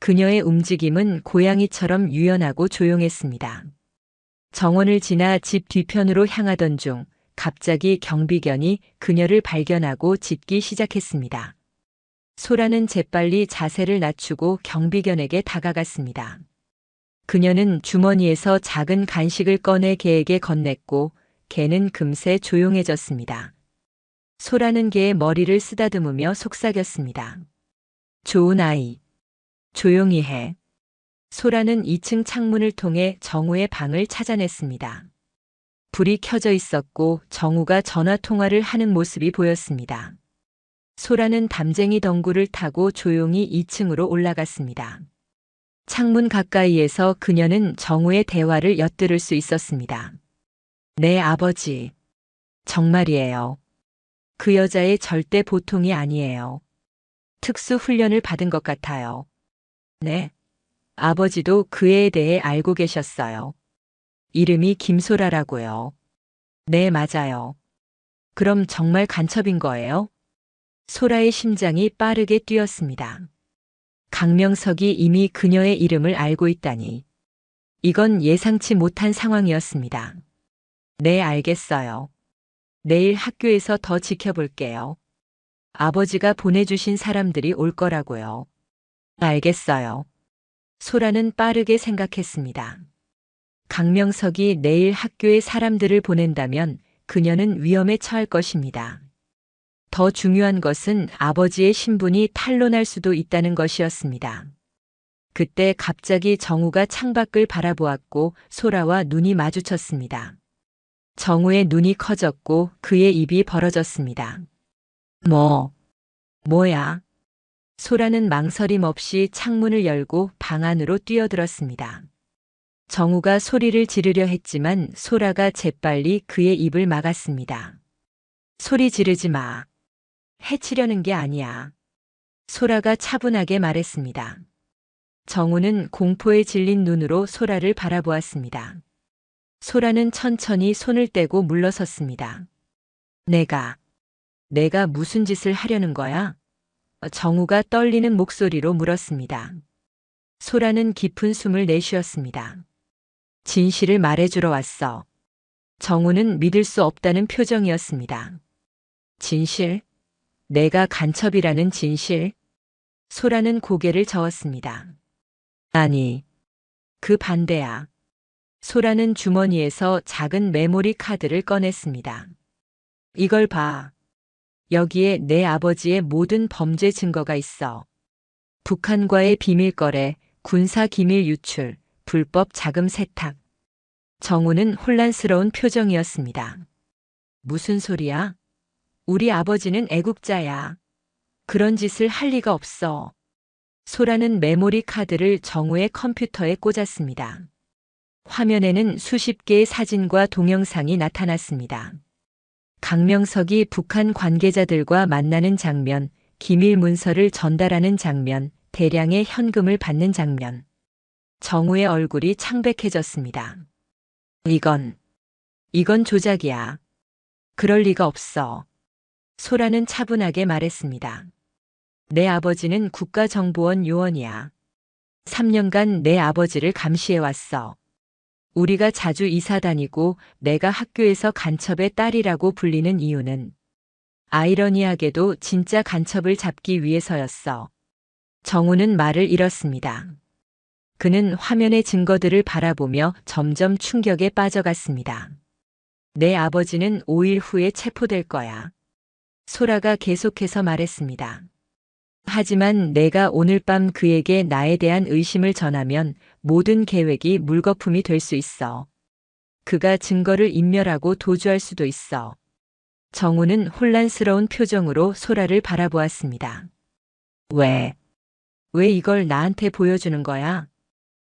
그녀의 움직임은 고양이처럼 유연하고 조용했습니다. 정원을 지나 집 뒤편으로 향하던 중 갑자기 경비견이 그녀를 발견하고 짖기 시작했습니다. 소라는 재빨리 자세를 낮추고 경비견에게 다가갔습니다. 그녀는 주머니에서 작은 간식을 꺼내 개에게 건넸고 개는 금세 조용해졌습니다. 소라는 개의 머리를 쓰다듬으며 속삭였습니다. 좋은 아이. 조용히 해. 소라는 2층 창문을 통해 정우의 방을 찾아냈습니다. 불이 켜져 있었고 정우가 전화 통화를 하는 모습이 보였습니다. 소라는 담쟁이 덩굴을 타고 조용히 2층으로 올라갔습니다. 창문 가까이에서 그녀는 정우의 대화를 엿들을 수 있었습니다. 내 아버지. 정말이에요. 그 여자의 절대 보통이 아니에요. 특수 훈련을 받은 것 같아요. 네. 아버지도 그 애에 대해 알고 계셨어요. 이름이 김소라라고요. 네, 맞아요. 그럼 정말 간첩인 거예요? 소라의 심장이 빠르게 뛰었습니다. 강명석이 이미 그녀의 이름을 알고 있다니. 이건 예상치 못한 상황이었습니다. 네, 알겠어요. 내일 학교에서 더 지켜볼게요. 아버지가 보내주신 사람들이 올 거라고요. 알겠어요. 소라는 빠르게 생각했습니다. 강명석이 내일 학교에 사람들을 보낸다면 그녀는 위험에 처할 것입니다. 더 중요한 것은 아버지의 신분이 탄로날 수도 있다는 것이었습니다. 그때 갑자기 정우가 창밖을 바라보았고 소라와 눈이 마주쳤습니다. 정우의 눈이 커졌고 그의 입이 벌어졌습니다. 뭐야? 소라는 망설임 없이 창문을 열고 방 안으로 뛰어들었습니다. 정우가 소리를 지르려 했지만 소라가 재빨리 그의 입을 막았습니다. 소리 지르지 마. 해치려는 게 아니야. 소라가 차분하게 말했습니다. 정우는 공포에 질린 눈으로 소라를 바라보았습니다. 소라는 천천히 손을 떼고 물러섰습니다. 내가 무슨 짓을 하려는 거야? 정우가 떨리는 목소리로 물었습니다. 소라는 깊은 숨을 내쉬었습니다. 진실을 말해주러 왔어. 정우는 믿을 수 없다는 표정이었습니다. 진실? 내가 간첩이라는 진실? 소라는 고개를 저었습니다. 아니, 그 반대야. 소라는 주머니에서 작은 메모리 카드를 꺼냈습니다. 이걸 봐. 여기에 내 아버지의 모든 범죄 증거가 있어. 북한과의 비밀 거래, 군사 기밀 유출, 불법 자금 세탁. 정우는 혼란스러운 표정이었습니다. 무슨 소리야? 우리 아버지는 애국자야. 그런 짓을 할 리가 없어. 소라는 메모리 카드를 정우의 컴퓨터에 꽂았습니다. 화면에는 수십 개의 사진과 동영상이 나타났습니다. 강명석이 북한 관계자들과 만나는 장면, 기밀 문서를 전달하는 장면, 대량의 현금을 받는 장면. 정우의 얼굴이 창백해졌습니다. 이건 조작이야. 그럴 리가 없어. 소라는 차분하게 말했습니다. 내 아버지는 국가정보원 요원이야. 3년간 내 아버지를 감시해왔어. 우리가 자주 이사 다니고 내가 학교에서 간첩의 딸이라고 불리는 이유는 아이러니하게도 진짜 간첩을 잡기 위해서였어. 정우는 말을 잃었습니다. 그는 화면의 증거들을 바라보며 점점 충격에 빠져갔습니다. 내 아버지는 5일 후에 체포될 거야. 소라가 계속해서 말했습니다. 하지만 내가 오늘 밤 그에게 나에 대한 의심을 전하면 모든 계획이 물거품이 될 수 있어. 그가 증거를 인멸하고 도주할 수도 있어. 정우는 혼란스러운 표정으로 소라를 바라보았습니다. 왜 이걸 나한테 보여주는 거야?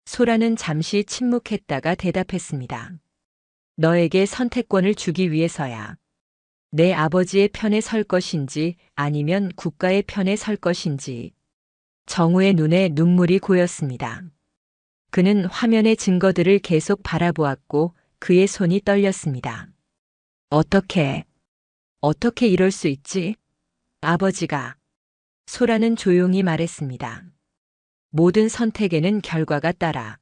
소라는 잠시 침묵했다가 대답했습니다. 너에게 선택권을 주기 위해서야. 내 아버지의 편에 설 것인지 아니면 국가의 편에 설 것인지. 정우의 눈에 눈물이 고였습니다. 그는 화면의 증거들을 계속 바라보았고 그의 손이 떨렸습니다. 어떻게 이럴 수 있지? 아버지가. 소라는 조용히 말했습니다. 모든 선택에는 결과가 따라.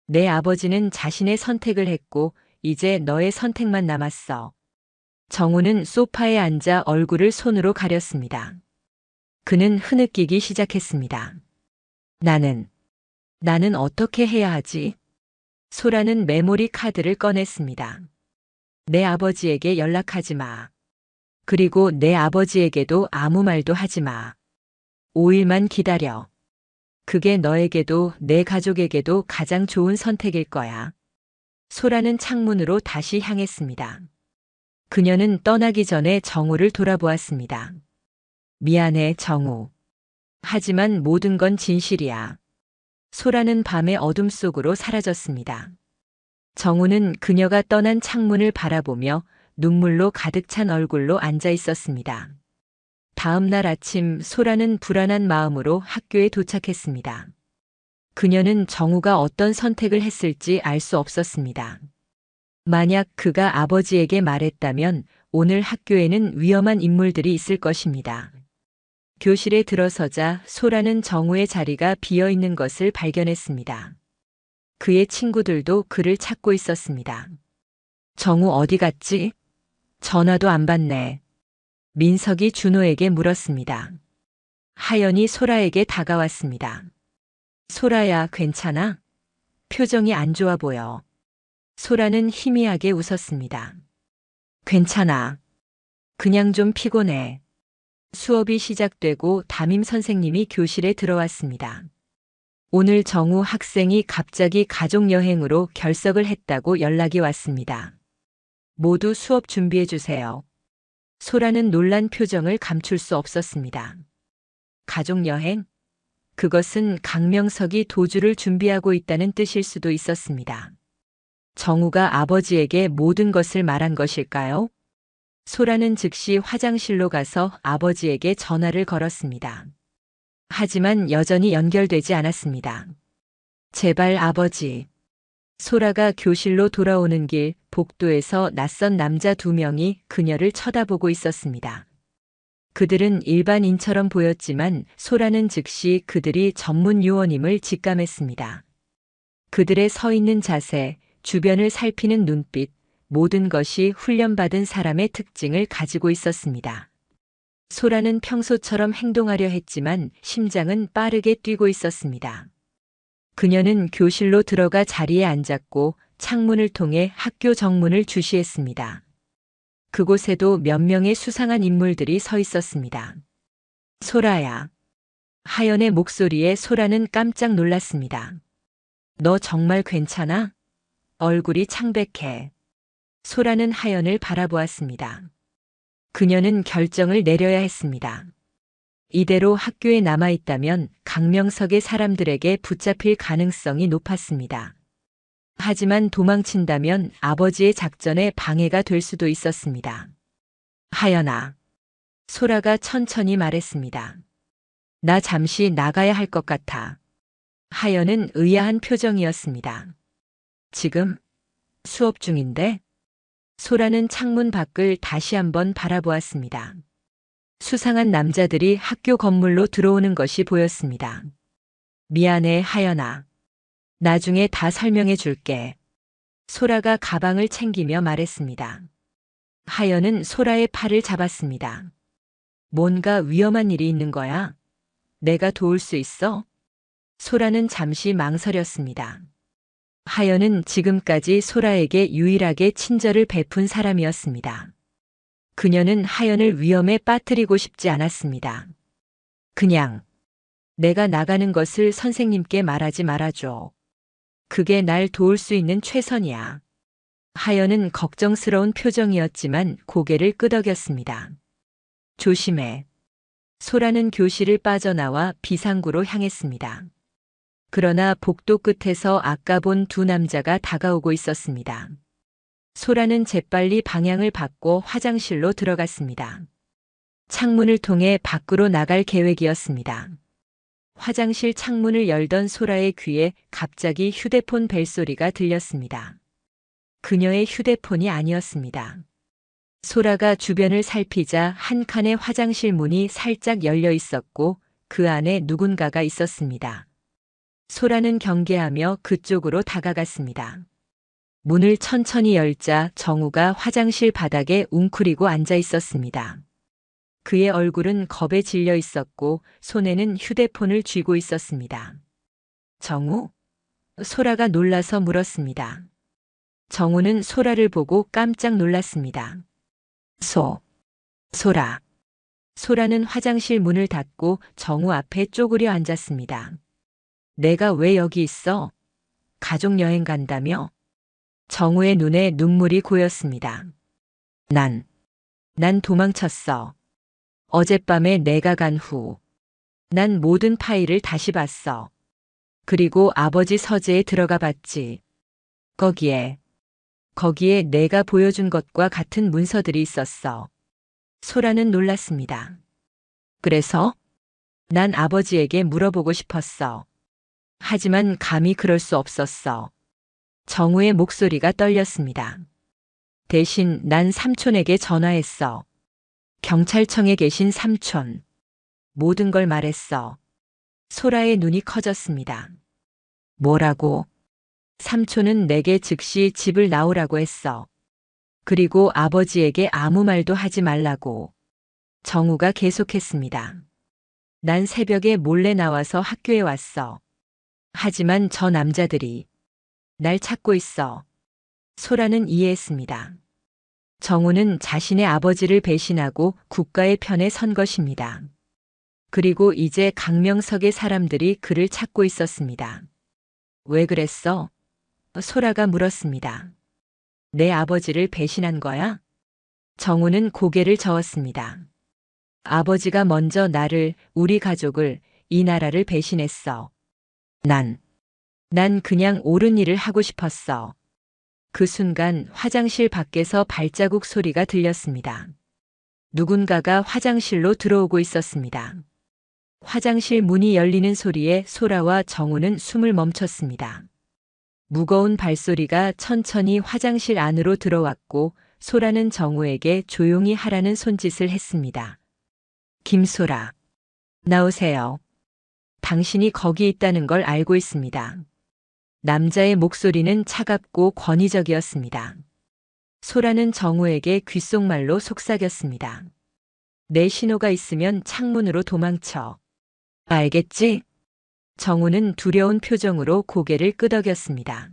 내 아버지는 자신의 선택을 했고 이제 너의 선택만 남았어. 정우는 소파에 앉아 얼굴을 손으로 가렸습니다. 그는 흐느끼기 시작했습니다. 나는 어떻게 해야 하지? 소라는 메모리 카드를 꺼냈습니다. 내 아버지에게 연락하지 마. 그리고 내 아버지에게도 아무 말도 하지 마. 5일만 기다려. 그게 너에게도 내 가족에게도 가장 좋은 선택일 거야. 소라는 창문으로 다시 향했습니다. 그녀는 떠나기 전에 정우를 돌아보았습니다. 미안해, 정우. 하지만 모든 건 진실이야. 소라는 밤의 어둠 속으로 사라졌습니다. 정우는 그녀가 떠난 창문을 바라보며 눈물로 가득 찬 얼굴로 앉아 있었습니다. 다음 날 아침 소라는 불안한 마음으로 학교에 도착했습니다. 그녀는 정우가 어떤 선택을 했을지 알 수 없었습니다. 만약 그가 아버지에게 말했다면 오늘 학교에는 위험한 인물들이 있을 것입니다. 교실에 들어서자 소라는 정우의 자리가 비어 있는 것을 발견했습니다. 그의 친구들도 그를 찾고 있었습니다. 정우 어디 갔지? 전화도 안 받네. 민석이 준호에게 물었습니다. 하연이 소라에게 다가왔습니다. 소라야, 괜찮아? 표정이 안 좋아 보여. 소라는 희미하게 웃었습니다. 괜찮아. 그냥 좀 피곤해. 수업이 시작되고 담임 선생님이 교실에 들어왔습니다. 오늘 정우 학생이 갑자기 가족여행으로 결석을 했다고 연락이 왔습니다. 모두 수업 준비해 주세요. 소라는 놀란 표정을 감출 수 없었습니다. 가족여행? 그것은 강명석이 도주를 준비하고 있다는 뜻일 수도 있었습니다. 정우가 아버지에게 모든 것을 말한 것일까요? 소라는 즉시 화장실로 가서 아버지에게 전화를 걸었습니다. 하지만 여전히 연결되지 않았습니다. 제발 아버지. 소라가 교실로 돌아오는 길 복도에서 낯선 남자 2명이 그녀를 쳐다보고 있었습니다. 그들은 일반인처럼 보였지만 소라는 즉시 그들이 전문 요원임을 직감했습니다. 그들의 서 있는 자세, 주변을 살피는 눈빛, 모든 것이 훈련받은 사람의 특징을 가지고 있었습니다. 소라는 평소처럼 행동하려 했지만 심장은 빠르게 뛰고 있었습니다. 그녀는 교실로 들어가 자리에 앉았고 창문을 통해 학교 정문을 주시했습니다. 그곳에도 몇 명의 수상한 인물들이 서 있었습니다. 소라야. 하연의 목소리에 소라는 깜짝 놀랐습니다. 너 정말 괜찮아? 얼굴이 창백해. 소라는 하연을 바라보았습니다. 그녀는 결정을 내려야 했습니다. 이대로 학교에 남아있다면 강명석의 사람들에게 붙잡힐 가능성이 높았습니다. 하지만 도망친다면 아버지의 작전에 방해가 될 수도 있었습니다. 하연아. 소라가 천천히 말했습니다. 나 잠시 나가야 할 것 같아. 하연은 의아한 표정이었습니다. 지금? 수업 중인데? 소라는 창문 밖을 다시 한번 바라보았습니다. 수상한 남자들이 학교 건물로 들어오는 것이 보였습니다. 미안해, 하연아. 나중에 다 설명해 줄게. 소라가 가방을 챙기며 말했습니다. 하연은 소라의 팔을 잡았습니다. 뭔가 위험한 일이 있는 거야? 내가 도울 수 있어? 소라는 잠시 망설였습니다. 하연은 지금까지 소라에게 유일하게 친절을 베푼 사람이었습니다. 그녀는 하연을 위험에 빠뜨리고 싶지 않았습니다. 그냥 내가 나가는 것을 선생님께 말하지 말아줘. 그게 날 도울 수 있는 최선이야. 하연은 걱정스러운 표정이었지만 고개를 끄덕였습니다. 조심해. 소라는 교실을 빠져나와 비상구로 향했습니다. 그러나 복도 끝에서 아까 본 2 남자가 다가오고 있었습니다. 소라는 재빨리 방향을 바꿔 화장실로 들어갔습니다. 창문을 통해 밖으로 나갈 계획이었습니다. 화장실 창문을 열던 소라의 귀에 갑자기 휴대폰 벨소리가 들렸습니다. 그녀의 휴대폰이 아니었습니다. 소라가 주변을 살피자 한 칸의 화장실 문이 살짝 열려 있었고 그 안에 누군가가 있었습니다. 소라는 경계하며 그쪽으로 다가갔습니다. 문을 천천히 열자 정우가 화장실 바닥에 웅크리고 앉아 있었습니다. 그의 얼굴은 겁에 질려 있었고 손에는 휴대폰을 쥐고 있었습니다. 정우? 소라가 놀라서 물었습니다. 정우는 소라를 보고 깜짝 놀랐습니다. 소라. 소라는 화장실 문을 닫고 정우 앞에 쪼그려 앉았습니다. 내가 왜 여기 있어? 가족여행 간다며? 정우의 눈에 눈물이 고였습니다. 난 도망쳤어. 어젯밤에 내가 간 후. 난 모든 파일을 다시 봤어. 그리고 아버지 서재에 들어가 봤지. 거기에 내가 보여준 것과 같은 문서들이 있었어. 소라는 놀랐습니다. 그래서? 난 아버지에게 물어보고 싶었어. 하지만 감히 그럴 수 없었어. 정우의 목소리가 떨렸습니다. 대신 난 삼촌에게 전화했어. 경찰청에 계신 삼촌. 모든 걸 말했어. 소라의 눈이 커졌습니다. 뭐라고? 삼촌은 내게 즉시 집을 나오라고 했어. 그리고 아버지에게 아무 말도 하지 말라고. 정우가 계속했습니다. 난 새벽에 몰래 나와서 학교에 왔어. 하지만 저 남자들이 날 찾고 있어. 소라는 이해했습니다. 정우는 자신의 아버지를 배신하고 국가의 편에 선 것입니다. 그리고 이제 강명석의 사람들이 그를 찾고 있었습니다. 왜 그랬어? 소라가 물었습니다. 내 아버지를 배신한 거야? 정우는 고개를 저었습니다. 아버지가 먼저 나를, 우리 가족을, 이 나라를 배신했어. 난 그냥 옳은 일을 하고 싶었어. 그 순간 화장실 밖에서 발자국 소리가 들렸습니다. 누군가가 화장실로 들어오고 있었습니다. 화장실 문이 열리는 소리에 소라와 정우는 숨을 멈췄습니다. 무거운 발소리가 천천히 화장실 안으로 들어왔고 소라는 정우에게 조용히 하라는 손짓을 했습니다. 김소라, 나오세요. 당신이 거기 있다는 걸 알고 있습니다. 남자의 목소리는 차갑고 권위적이었습니다. 소라는 정우에게 귓속말로 속삭였습니다. 내 신호가 있으면 창문으로 도망쳐. 알겠지? 정우는 두려운 표정으로 고개를 끄덕였습니다.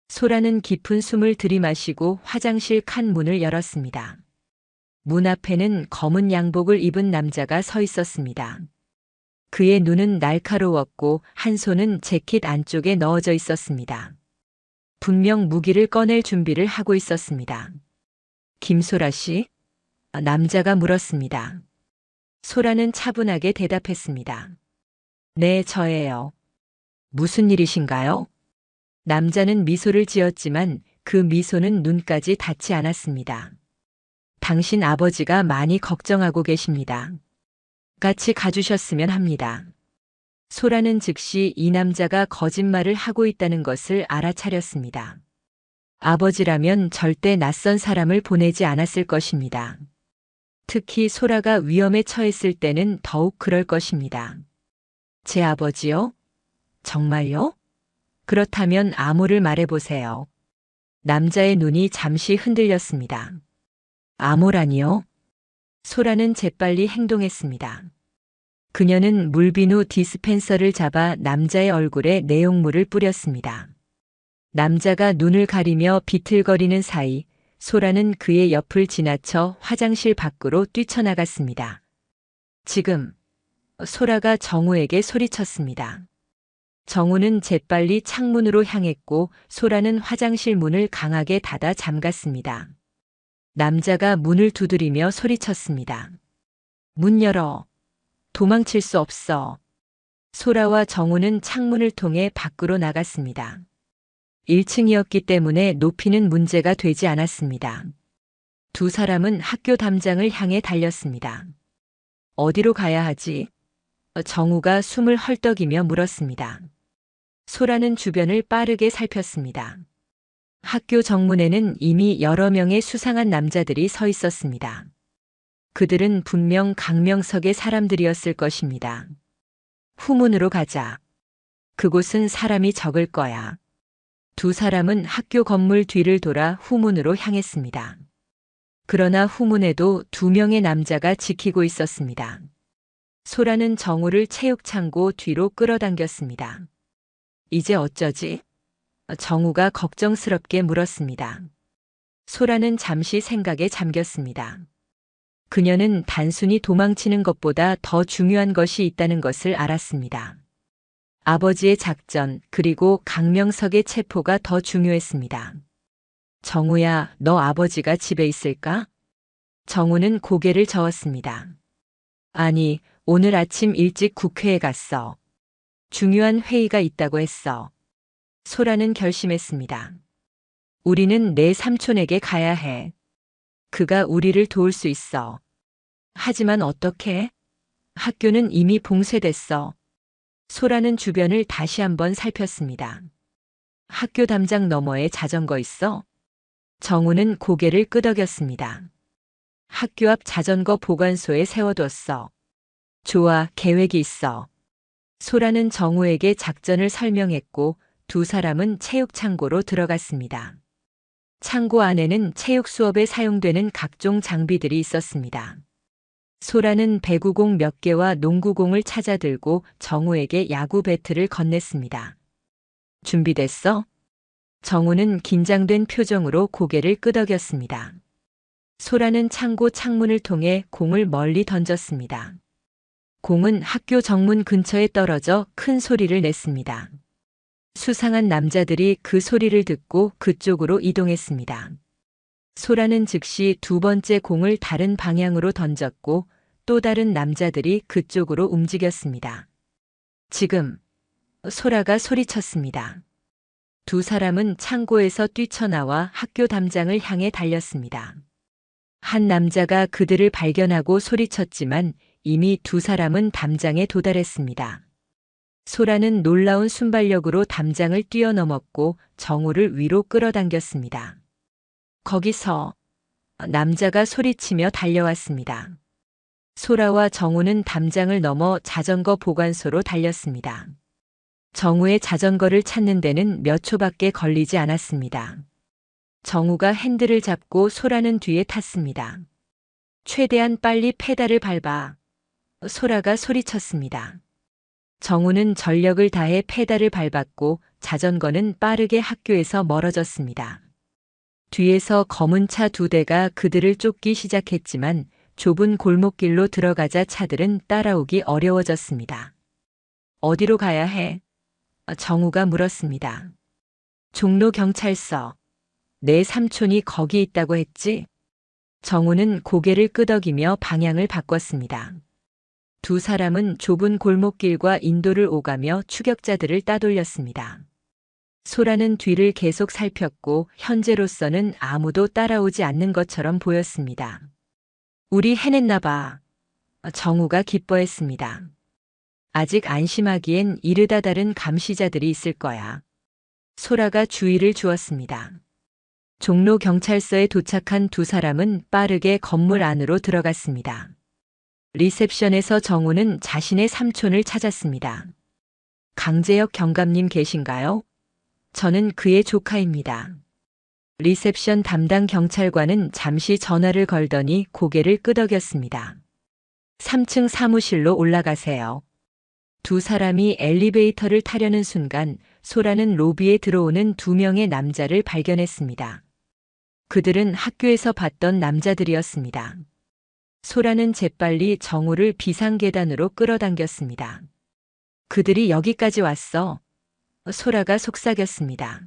소라는 깊은 숨을 들이마시고 화장실 칸 문을 열었습니다. 문 앞에는 검은 양복을 입은 남자가 서 있었습니다. 그의 눈은 날카로웠고 한 손은 재킷 안쪽에 넣어져 있었습니다. 분명 무기를 꺼낼 준비를 하고 있었습니다. 김소라 씨? 남자가 물었습니다. 소라는 차분하게 대답했습니다. 네, 저예요. 무슨 일이신가요? 남자는 미소를 지었지만 그 미소는 눈까지 닿지 않았습니다. 당신 아버지가 많이 걱정하고 계십니다. 같이 가주셨으면 합니다. 소라는 즉시 이 남자가 거짓말을 하고 있다는 것을 알아차렸습니다. 아버지라면 절대 낯선 사람을 보내지 않았을 것입니다. 특히 소라가 위험에 처했을 때는 더욱 그럴 것입니다. 제 아버지요? 정말요? 그렇다면 암호를 말해보세요. 남자의 눈이 잠시 흔들렸습니다. 암호라니요? 소라는 재빨리 행동했습니다. 그녀는 물비누 디스펜서를 잡아 남자의 얼굴에 내용물을 뿌렸습니다. 남자가 눈을 가리며 비틀거리는 사이 소라는 그의 옆을 지나쳐 화장실 밖으로 뛰쳐나갔습니다. 지금 소라가 정우에게 소리쳤습니다. 정우는 재빨리 창문으로 향했고 소라는 화장실 문을 강하게 닫아 잠갔습니다. 남자가 문을 두드리며 소리쳤습니다. 문 열어. 도망칠 수 없어. 소라와 정우는 창문을 통해 밖으로 나갔습니다. 1층이었기 때문에 높이는 문제가 되지 않았습니다. 두 사람은 학교 담장을 향해 달렸습니다. 어디로 가야 하지? 정우가 숨을 헐떡이며 물었습니다. 소라는 주변을 빠르게 살폈습니다. 학교 정문에는 이미 여러 명의 수상한 남자들이 서 있었습니다. 그들은 분명 강명석의 사람들이었을 것입니다. 후문으로 가자. 그곳은 사람이 적을 거야. 두 사람은 학교 건물 뒤를 돌아 후문으로 향했습니다. 그러나 후문에도 두 명의 남자가 지키고 있었습니다. 소라는 정우를 체육창고 뒤로 끌어당겼습니다. 이제 어쩌지? 정우가 걱정스럽게 물었습니다. 소라는 잠시 생각에 잠겼습니다. 그녀는 단순히 도망치는 것보다 더 중요한 것이 있다는 것을 알았습니다. 아버지의 작전, 그리고 강명석의 체포가 더 중요했습니다. 정우야, 너 아버지가 집에 있을까? 정우는 고개를 저었습니다. 아니, 오늘 아침 일찍 국회에 갔어. 중요한 회의가 있다고 했어. 소라는 결심했습니다. 우리는 내 삼촌에게 가야 해. 그가 우리를 도울 수 있어. 하지만 어떻게? 학교는 이미 봉쇄됐어. 소라는 주변을 다시 한번 살폈습니다. 학교 담장 너머에 자전거 있어? 정우는 고개를 끄덕였습니다. 학교 앞 자전거 보관소에 세워뒀어. 좋아, 계획이 있어. 소라는 정우에게 작전을 설명했고 두 사람은 체육창고로 들어갔습니다. 창고 안에는 체육 수업에 사용되는 각종 장비들이 있었습니다. 소라는 배구공 몇 개와 농구공을 찾아 들고 정우에게 야구 배트를 건넸습니다. 준비됐어? 정우는 긴장된 표정으로 고개를 끄덕였습니다. 소라는 창고 창문을 통해 공을 멀리 던졌습니다. 공은 학교 정문 근처에 떨어져 큰 소리를 냈습니다. 수상한 남자들이 그 소리를 듣고 그쪽으로 이동했습니다. 소라는 즉시 두 번째 공을 다른 방향으로 던졌고 또 다른 남자들이 그쪽으로 움직였습니다. 지금, 소라가 소리쳤습니다. 두 사람은 창고에서 뛰쳐나와 학교 담장을 향해 달렸습니다. 한 남자가 그들을 발견하고 소리쳤지만 이미 두 사람은 담장에 도달했습니다. 소라는 놀라운 순발력으로 담장을 뛰어넘었고 정우를 위로 끌어당겼습니다. 거기서 남자가 소리치며 달려왔습니다. 소라와 정우는 담장을 넘어 자전거 보관소로 달렸습니다. 정우의 자전거를 찾는 데는 몇 초밖에 걸리지 않았습니다. 정우가 핸들을 잡고 소라는 뒤에 탔습니다. 최대한 빨리 페달을 밟아. 소라가 소리쳤습니다. 정우는 전력을 다해 페달을 밟았고 자전거는 빠르게 학교에서 멀어졌습니다. 뒤에서 검은 차 두 대가 그들을 쫓기 시작했지만 좁은 골목길로 들어가자 차들은 따라오기 어려워졌습니다. 어디로 가야 해? 정우가 물었습니다. 종로경찰서. 내 삼촌이 거기 있다고 했지? 정우는 고개를 끄덕이며 방향을 바꿨습니다. 두 사람은 좁은 골목길과 인도를 오가며 추격자들을 따돌렸습니다. 소라는 뒤를 계속 살폈고 현재로서는 아무도 따라오지 않는 것처럼 보였습니다. 우리 해냈나 봐. 정우가 기뻐했습니다. 아직 안심하기엔 이르다 다른 감시자들이 있을 거야. 소라가 주의를 주었습니다. 종로경찰서에 도착한 두 사람은 빠르게 건물 안으로 들어갔습니다. 리셉션에서 정우는 자신의 삼촌을 찾았습니다. 강재혁 경감님 계신가요? 저는 그의 조카입니다. 리셉션 담당 경찰관은 잠시 전화를 걸더니 고개를 끄덕였습니다. 3층 사무실로 올라가세요. 두 사람이 엘리베이터를 타려는 순간 소라는 로비에 들어오는 두 명의 남자를 발견했습니다. 그들은 학교에서 봤던 남자들이었습니다. 소라는 재빨리 정우를 비상계단으로 끌어당겼습니다. 그들이 여기까지 왔어. 소라가 속삭였습니다.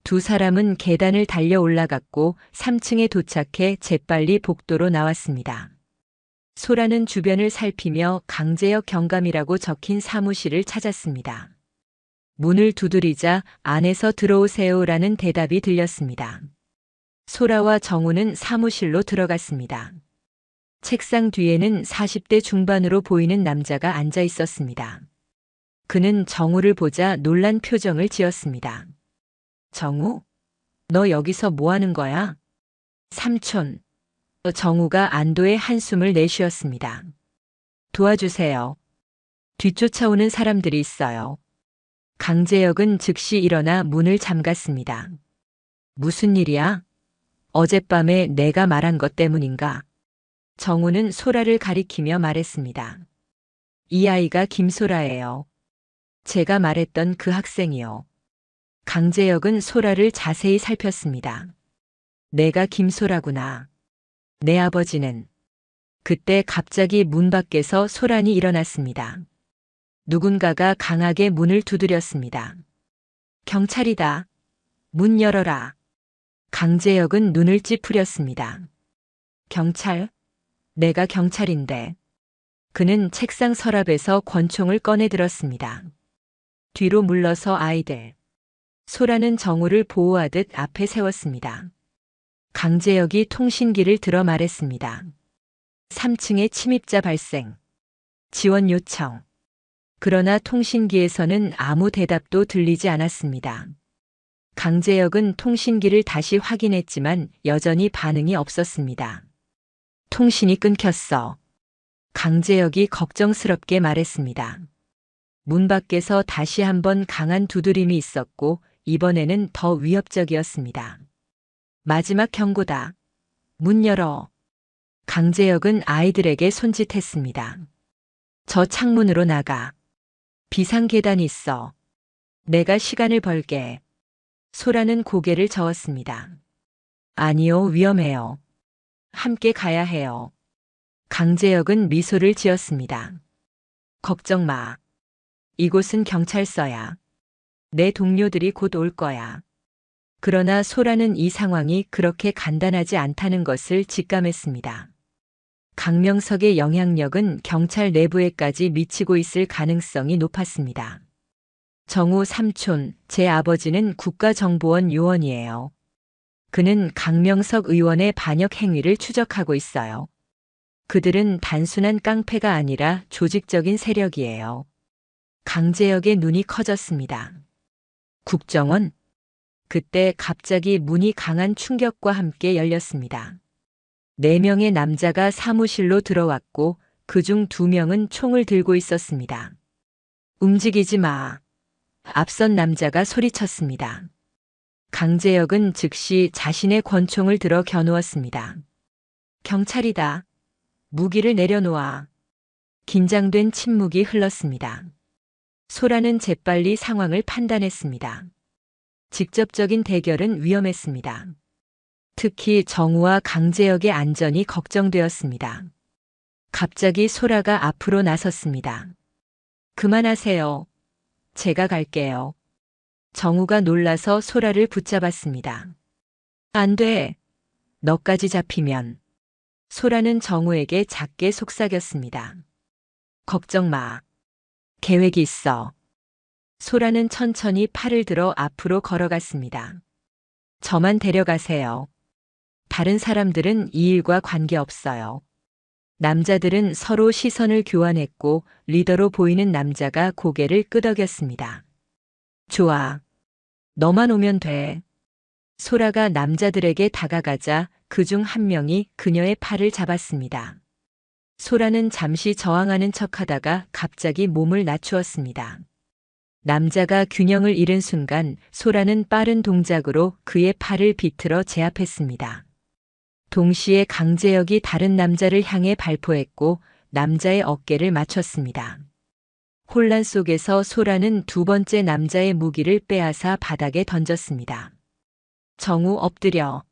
두 사람은 계단을 달려 올라갔고 3층에 도착해 재빨리 복도로 나왔습니다. 소라는 주변을 살피며 강재혁 경감이라고 적힌 사무실을 찾았습니다. 문을 두드리자 안에서 들어오세요라는 대답이 들렸습니다. 소라와 정우는 사무실로 들어갔습니다. 책상 뒤에는 40대 중반으로 보이는 남자가 앉아 있었습니다. 그는 정우를 보자 놀란 표정을 지었습니다. 정우? 너 여기서 뭐 하는 거야? 삼촌. 정우가 안도의 한숨을 내쉬었습니다. 도와주세요. 뒤쫓아오는 사람들이 있어요. 강재혁은 즉시 일어나 문을 잠갔습니다. 무슨 일이야? 어젯밤에 내가 말한 것 때문인가? 정우는 소라를 가리키며 말했습니다. 이 아이가 김소라예요. 제가 말했던 그 학생이요. 강재혁은 소라를 자세히 살폈습니다. 내가 김소라구나. 내 아버지는. 그때 갑자기 문 밖에서 소란이 일어났습니다. 누군가가 강하게 문을 두드렸습니다. 경찰이다. 문 열어라. 강재혁은 눈을 찌푸렸습니다. 경찰? 내가 경찰인데. 그는 책상 서랍에서 권총을 꺼내 들었습니다. 뒤로 물러서 아이들. 소라는 정우를 보호하듯 앞에 세웠습니다. 강재혁이 통신기를 들어 말했습니다. 3층에 침입자 발생. 지원 요청. 그러나 통신기에서는 아무 대답도 들리지 않았습니다. 강재혁은 통신기를 다시 확인했지만 여전히 반응이 없었습니다. 통신이 끊겼어. 강재혁이 걱정스럽게 말했습니다. 문 밖에서 다시 한번 강한 두드림이 있었고 이번에는 더 위협적이었습니다. 마지막 경고다. 문 열어. 강재혁은 아이들에게 손짓했습니다. 저 창문으로 나가. 비상계단 있어. 내가 시간을 벌게. 소라는 고개를 저었습니다. 아니요, 위험해요. 함께 가야 해요. 강재혁은 미소를 지었습니다. 걱정 마. 이곳은 경찰서야. 내 동료들이 곧 올 거야. 그러나 소라는 이 상황이 그렇게 간단하지 않다는 것을 직감했습니다. 강명석의 영향력은 경찰 내부에까지 미치고 있을 가능성이 높았습니다. 정우 삼촌, 제 아버지는 국가정보원 요원이에요. 그는 강명석 의원의 반역 행위를 추적하고 있어요. 그들은 단순한 깡패가 아니라 조직적인 세력이에요. 강재혁의 눈이 커졌습니다. 국정원? 그때 갑자기 문이 강한 충격과 함께 열렸습니다. 4명의 남자가 사무실로 들어왔고 그중 2명은 총을 들고 있었습니다. 움직이지 마. 앞선 남자가 소리쳤습니다. 강재혁은 즉시 자신의 권총을 들어 겨누었습니다. 경찰이다. 무기를 내려놓아. 긴장된 침묵이 흘렀습니다. 소라는 재빨리 상황을 판단했습니다. 직접적인 대결은 위험했습니다. 특히 정우와 강재혁의 안전이 걱정되었습니다. 갑자기 소라가 앞으로 나섰습니다. 그만하세요. 제가 갈게요. 정우가 놀라서 소라를 붙잡았습니다. 안 돼. 너까지 잡히면. 소라는 정우에게 작게 속삭였습니다. 걱정 마. 계획이 있어. 소라는 천천히 팔을 들어 앞으로 걸어갔습니다. 저만 데려가세요. 다른 사람들은 이 일과 관계없어요. 남자들은 서로 시선을 교환했고 리더로 보이는 남자가 고개를 끄덕였습니다. 좋아. 너만 오면 돼. 소라가 남자들에게 다가가자 그중 한 명이 그녀의 팔을 잡았습니다. 소라는 잠시 저항하는 척하다가 갑자기 몸을 낮추었습니다. 남자가 균형을 잃은 순간 소라는 빠른 동작으로 그의 팔을 비틀어 제압했습니다. 동시에 강재혁이 다른 남자를 향해 발포했고 남자의 어깨를 맞췄습니다. 혼란 속에서 소라는 2번째 남자의 무기를 빼앗아 바닥에 던졌습니다. 정우 엎드려.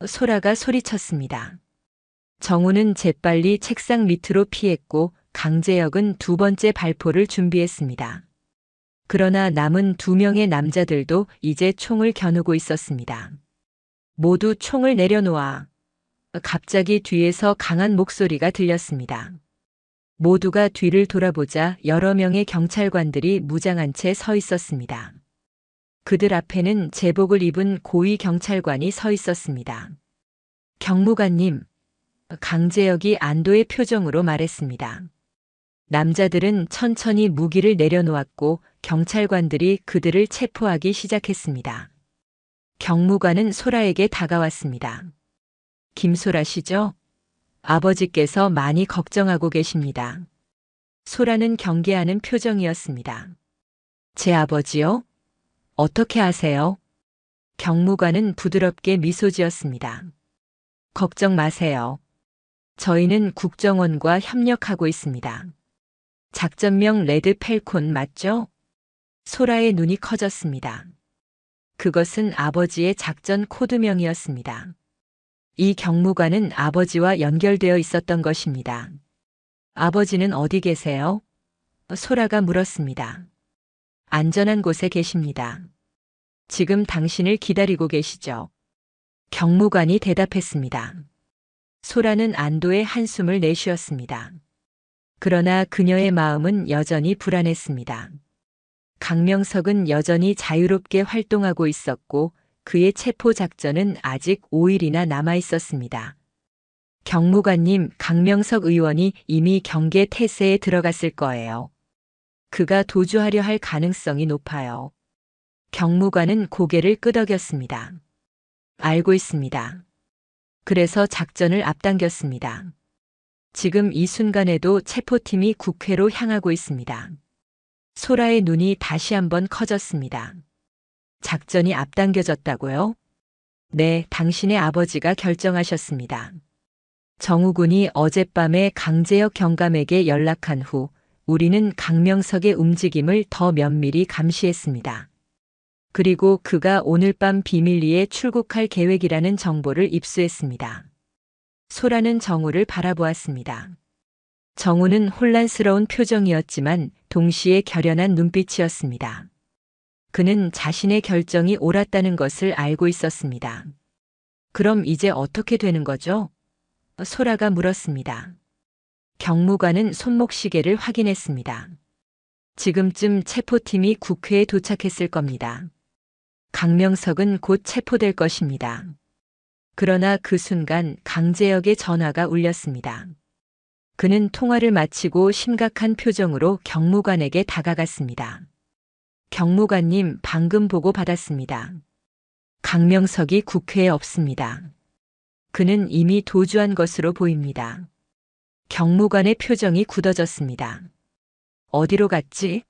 소라가 소리쳤습니다. 정우는 재빨리 책상 밑으로 피했고 강재혁은 2번째 발포를 준비했습니다. 그러나 남은 2명의 남자들도 이제 총을 겨누고 있었습니다. 모두 총을 내려놓아. 갑자기 뒤에서 강한 목소리가 들렸습니다. 모두가 뒤를 돌아보자 여러 명의 경찰관들이 무장한 채 서 있었습니다. 그들 앞에는 제복을 입은 고위 경찰관이 서 있었습니다. 경무관님, 강재혁이 안도의 표정으로 말했습니다. 남자들은 천천히 무기를 내려놓았고 경찰관들이 그들을 체포하기 시작했습니다. 경무관은 소라에게 다가왔습니다. 김소라 씨죠? 아버지께서 많이 걱정하고 계십니다. 소라는 경계하는 표정이었습니다. 제 아버지요? 어떻게 아세요? 경무관은 부드럽게 미소 지었습니다. 걱정 마세요. 저희는 국정원과 협력하고 있습니다. 작전명 레드 펠콘 맞죠? 소라의 눈이 커졌습니다. 그것은 아버지의 작전 코드명이었습니다. 이 경무관은 아버지와 연결되어 있었던 것입니다. 아버지는 어디 계세요? 소라가 물었습니다. 안전한 곳에 계십니다. 지금 당신을 기다리고 계시죠? 경무관이 대답했습니다. 소라는 안도의 한숨을 내쉬었습니다. 그러나 그녀의 마음은 여전히 불안했습니다. 강명석은 여전히 자유롭게 활동하고 있었고 그의 체포 작전은 아직 5일이나 남아 있었습니다. 경무관님, 강명석 의원이 이미 경계 태세에 들어갔을 거예요. 그가 도주하려 할 가능성이 높아요. 경무관은 고개를 끄덕였습니다. 알고 있습니다. 그래서 작전을 앞당겼습니다. 지금 이 순간에도 체포팀이 국회로 향하고 있습니다. 소라의 눈이 다시 한번 커졌습니다. 작전이 앞당겨졌다고요? 네, 당신의 아버지가 결정하셨습니다. 정우군이 어젯밤에 강재혁 경감에게 연락한 후 우리는 강명석의 움직임을 더 면밀히 감시했습니다. 그리고 그가 오늘 밤 비밀리에 출국할 계획이라는 정보를 입수했습니다. 소라는 정우를 바라보았습니다. 정우는 혼란스러운 표정이었지만 동시에 결연한 눈빛이었습니다. 그는 자신의 결정이 옳았다는 것을 알고 있었습니다. 그럼 이제 어떻게 되는 거죠? 소라가 물었습니다. 경무관은 손목시계를 확인했습니다. 지금쯤 체포팀이 국회에 도착했을 겁니다. 강명석은 곧 체포될 것입니다. 그러나 그 순간 강재혁의 전화가 울렸습니다. 그는 통화를 마치고 심각한 표정으로 경무관에게 다가갔습니다. 경무관님, 방금 보고 받았습니다. 강명석이 국회에 없습니다. 그는 이미 도주한 것으로 보입니다. 경무관의 표정이 굳어졌습니다. 어디로 갔지?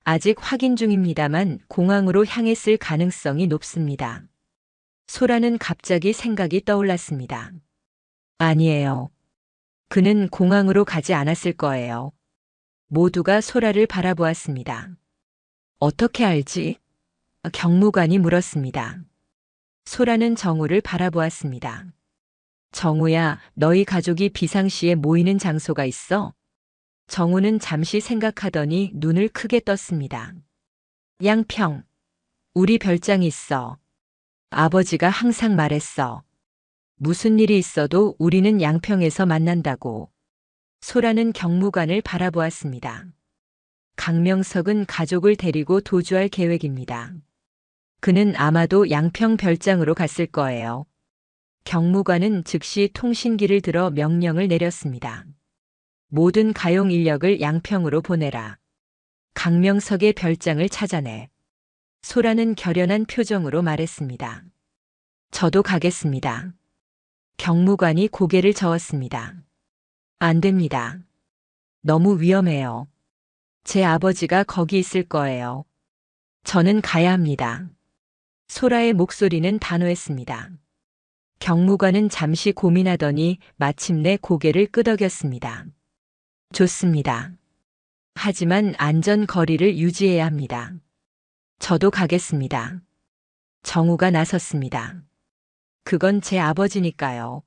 아직 확인 중입니다만 공항으로 향했을 가능성이 높습니다. 소라는 갑자기 생각이 떠올랐습니다. 아니에요. 그는 공항으로 가지 않았을 거예요. 모두가 소라를 바라보았습니다. 어떻게 알지? 경무관이 물었습니다. 소라는 정우를 바라보았습니다. 정우야, 너희 가족이 비상시에 모이는 장소가 있어? 정우는 잠시 생각하더니 눈을 크게 떴습니다. 양평. 우리 별장이 있어. 아버지가 항상 말했어. 무슨 일이 있어도 우리는 양평에서 만난다고. 소라는 경무관을 바라보았습니다. 강명석은 가족을 데리고 도주할 계획입니다. 그는 아마도 양평 별장으로 갔을 거예요. 경무관은 즉시 통신기를 들어 명령을 내렸습니다. 모든 가용 인력을 양평으로 보내라. 강명석의 별장을 찾아내. 소라는 결연한 표정으로 말했습니다. 저도 가겠습니다. 경무관이 고개를 저었습니다. 안 됩니다. 너무 위험해요. 제 아버지가 거기 있을 거예요. 저는 가야 합니다. 소라의 목소리는 단호했습니다. 경무관은 잠시 고민하더니 마침내 고개를 끄덕였습니다. 좋습니다. 하지만 안전 거리를 유지해야 합니다. 저도 가겠습니다. 정우가 나섰습니다. 그건 제 아버지니까요.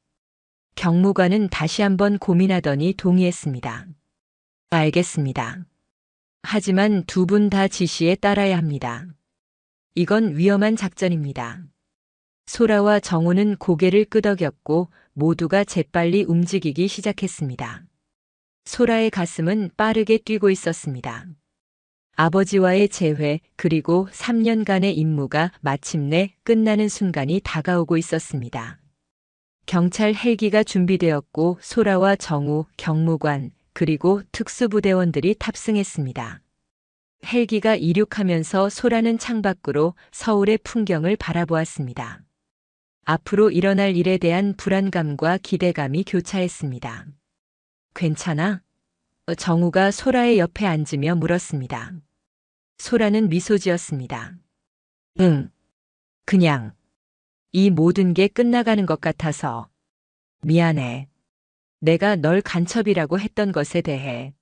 경무관은 다시 한번 고민하더니 동의했습니다. 알겠습니다. 하지만 두 분 다 지시에 따라야 합니다. 이건 위험한 작전입니다. 소라와 정우는 고개를 끄덕였고 모두가 재빨리 움직이기 시작했습니다. 소라의 가슴은 빠르게 뛰고 있었습니다. 아버지와의 재회 그리고 3년간의 임무가 마침내 끝나는 순간이 다가오고 있었습니다. 경찰 헬기가 준비되었고 소라와 정우, 경무관, 그리고 특수부대원들이 탑승했습니다. 헬기가 이륙하면서 소라는 창밖으로 서울의 풍경을 바라보았습니다. 앞으로 일어날 일에 대한 불안감과 기대감이 교차했습니다. 괜찮아? 정우가 소라의 옆에 앉으며 물었습니다. 소라는 미소 지었습니다. 응, 그냥 이 모든 게 끝나가는 것 같아서 미안해. 내가 널 간첩이라고 했던 것에 대해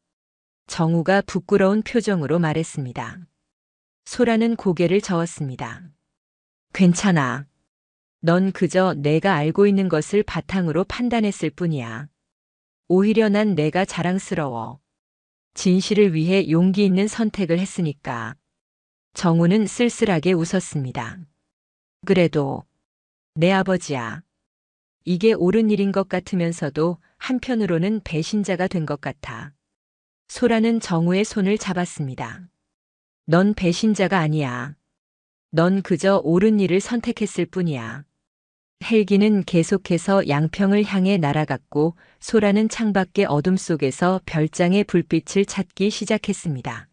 정우가 부끄러운 표정으로 말했습니다. 소라는 고개를 저었습니다. 괜찮아. 넌 그저 내가 알고 있는 것을 바탕으로 판단했을 뿐이야. 오히려 난 내가 자랑스러워. 진실을 위해 용기 있는 선택을 했으니까. 정우는 쓸쓸하게 웃었습니다. 그래도 내 아버지야. 이게 옳은 일인 것 같으면서도 한편으로는 배신자가 된 것 같아. 소라는 정우의 손을 잡았습니다. 넌 배신자가 아니야. 넌 그저 옳은 일을 선택했을 뿐이야. 헬기는 계속해서 양평을 향해 날아갔고 소라는 창밖의 어둠 속에서 별장의 불빛을 찾기 시작했습니다.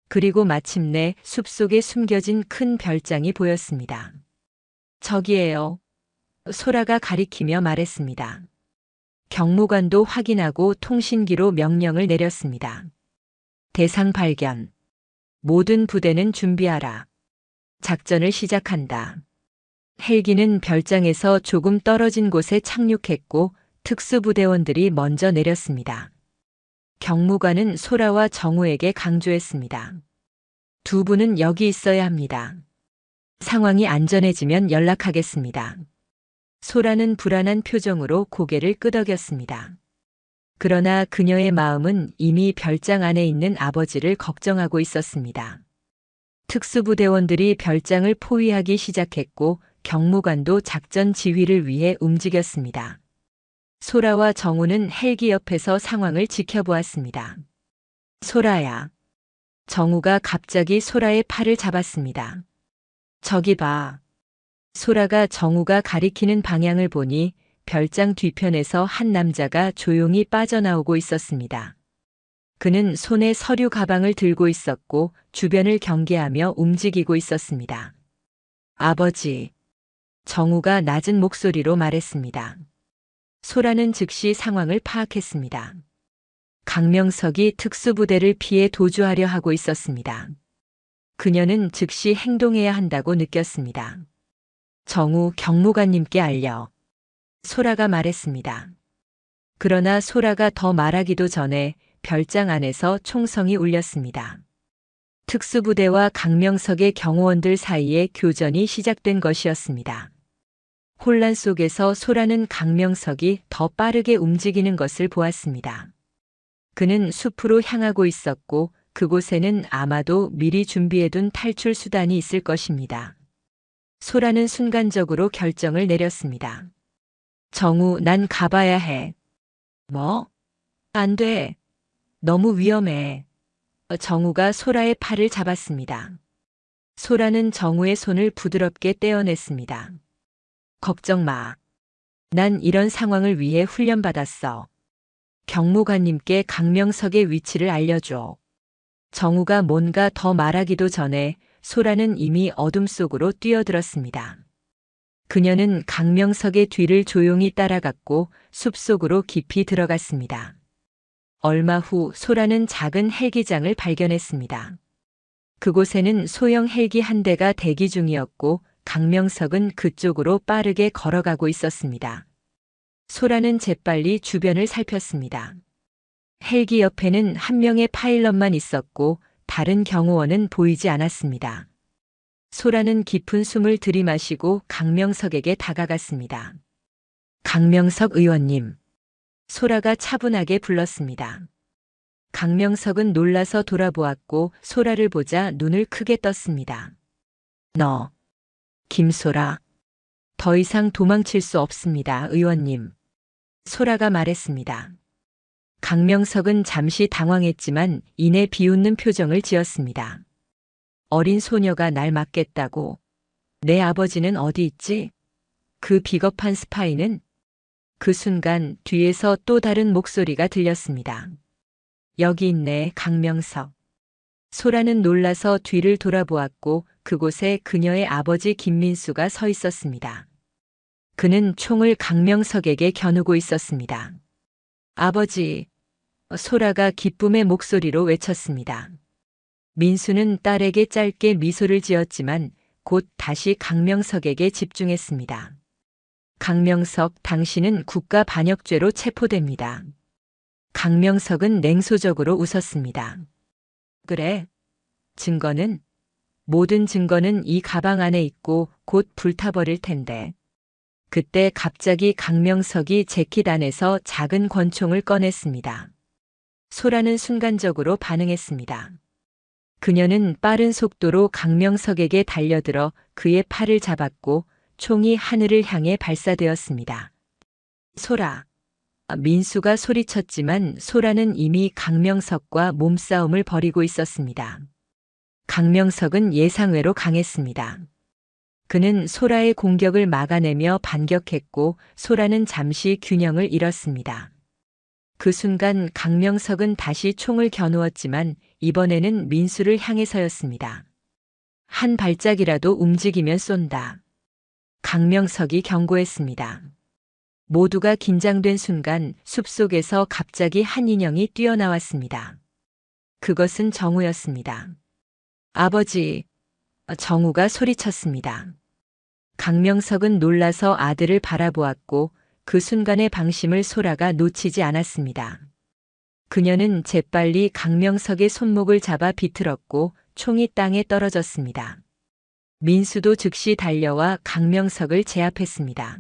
그리고 마침내 숲속에 숨겨진 큰 별장이 보였습니다. 저기에요. 소라가 가리키며 말했습니다. 경무관도 확인하고 통신기로 명령을 내렸습니다. 대상 발견. 모든 부대는 준비하라. 작전을 시작한다. 헬기는 별장에서 조금 떨어진 곳에 착륙했고 특수부대원들이 먼저 내렸습니다. 경무관은 소라와 정우에게 강조했습니다. 두 분은 여기 있어야 합니다. 상황이 안전해지면 연락하겠습니다. 소라는 불안한 표정으로 고개를 끄덕였습니다. 그러나 그녀의 마음은 이미 별장 안에 있는 아버지를 걱정하고 있었습니다. 특수부대원들이 별장을 포위하기 시작했고 경무관도 작전 지휘를 위해 움직였습니다. 소라와 정우는 헬기 옆에서 상황을 지켜보았습니다. 소라야. 정우가 갑자기 소라의 팔을 잡았습니다. 저기 봐. 소라가 정우가 가리키는 방향을 보니 별장 뒤편에서 한 남자가 조용히 빠져나오고 있었습니다. 그는 손에 서류 가방을 들고 있었고 주변을 경계하며 움직이고 있었습니다. 아버지. 정우가 낮은 목소리로 말했습니다. 소라는 즉시 상황을 파악했습니다. 강명석이 특수부대를 피해 도주하려 하고 있었습니다. 그녀는 즉시 행동해야 한다고 느꼈습니다. 정우 경무관님께 알려. 소라가 말했습니다. 그러나 소라가 더 말하기도 전에 별장 안에서 총성이 울렸습니다. 특수부대와 강명석의 경호원들 사이에 교전이 시작된 것이었습니다. 혼란 속에서 소라는 강명석이 더 빠르게 움직이는 것을 보았습니다. 그는 숲으로 향하고 있었고 그곳에는 아마도 미리 준비해둔 탈출 수단이 있을 것입니다. 소라는 순간적으로 결정을 내렸습니다. 정우, 난 가봐야 해. 뭐? 안 돼. 너무 위험해. 정우가 소라의 팔을 잡았습니다. 소라는 정우의 손을 부드럽게 떼어냈습니다. 걱정 마. 난 이런 상황을 위해 훈련받았어. 경무관님께 강명석의 위치를 알려줘. 정우가 뭔가 더 말하기도 전에 소라는 이미 어둠 속으로 뛰어들었습니다. 그녀는 강명석의 뒤를 조용히 따라갔고 숲속으로 깊이 들어갔습니다. 얼마 후 소라는 작은 헬기장을 발견했습니다. 그곳에는 소형 헬기 한 대가 대기 중이었고 강명석은 그쪽으로 빠르게 걸어가고 있었습니다. 소라는 재빨리 주변을 살폈습니다. 헬기 옆에는 한 명의 파일럿만 있었고 다른 경호원은 보이지 않았습니다. 소라는 깊은 숨을 들이마시고 강명석에게 다가갔습니다. 강명석 의원님. 소라가 차분하게 불렀습니다. 강명석은 놀라서 돌아보았고 소라를 보자 눈을 크게 떴습니다. 너, 김소라. 더 이상 도망칠 수 없습니다, 의원님. 소라가 말했습니다. 강명석은 잠시 당황했지만 이내 비웃는 표정을 지었습니다. 어린 소녀가 날 맡겠다고. 내 아버지는 어디 있지? 그 비겁한 스파이는? 그 순간 뒤에서 또 다른 목소리가 들렸습니다. 여기 있네, 강명석. 소라는 놀라서 뒤를 돌아보았고 그곳에 그녀의 아버지 김민수가 서 있었습니다. 그는 총을 강명석에게 겨누고 있었습니다. 아버지, 소라가 기쁨의 목소리로 외쳤습니다. 민수는 딸에게 짧게 미소를 지었지만 곧 다시 강명석에게 집중했습니다. 강명석, 당신은 국가반역죄로 체포됩니다. 강명석은 냉소적으로 웃었습니다. 그래. 증거는? 모든 증거는 이 가방 안에 있고 곧 불타버릴 텐데. 그때 갑자기 강명석이 재킷 안에서 작은 권총을 꺼냈습니다. 소라는 순간적으로 반응했습니다. 그녀는 빠른 속도로 강명석에게 달려들어 그의 팔을 잡았고 총이 하늘을 향해 발사되었습니다. 소라. 민수가 소리쳤지만 소라는 이미 강명석과 몸싸움을 벌이고 있었습니다. 강명석은 예상외로 강했습니다. 그는 소라의 공격을 막아내며 반격했고 소라는 잠시 균형을 잃었습니다. 그 순간 강명석은 다시 총을 겨누었지만 이번에는 민수를 향해서였습니다. 한 발짝이라도 움직이면 쏜다. 강명석이 경고했습니다. 모두가 긴장된 순간 숲속에서 갑자기 한 인형이 뛰어나왔습니다. 그것은 정우였습니다. 아버지, 정우가 소리쳤습니다. 강명석은 놀라서 아들을 바라보았고 그 순간의 방심을 소라가 놓치지 않았습니다. 그녀는 재빨리 강명석의 손목을 잡아 비틀었고 총이 땅에 떨어졌습니다. 민수도 즉시 달려와 강명석을 제압했습니다.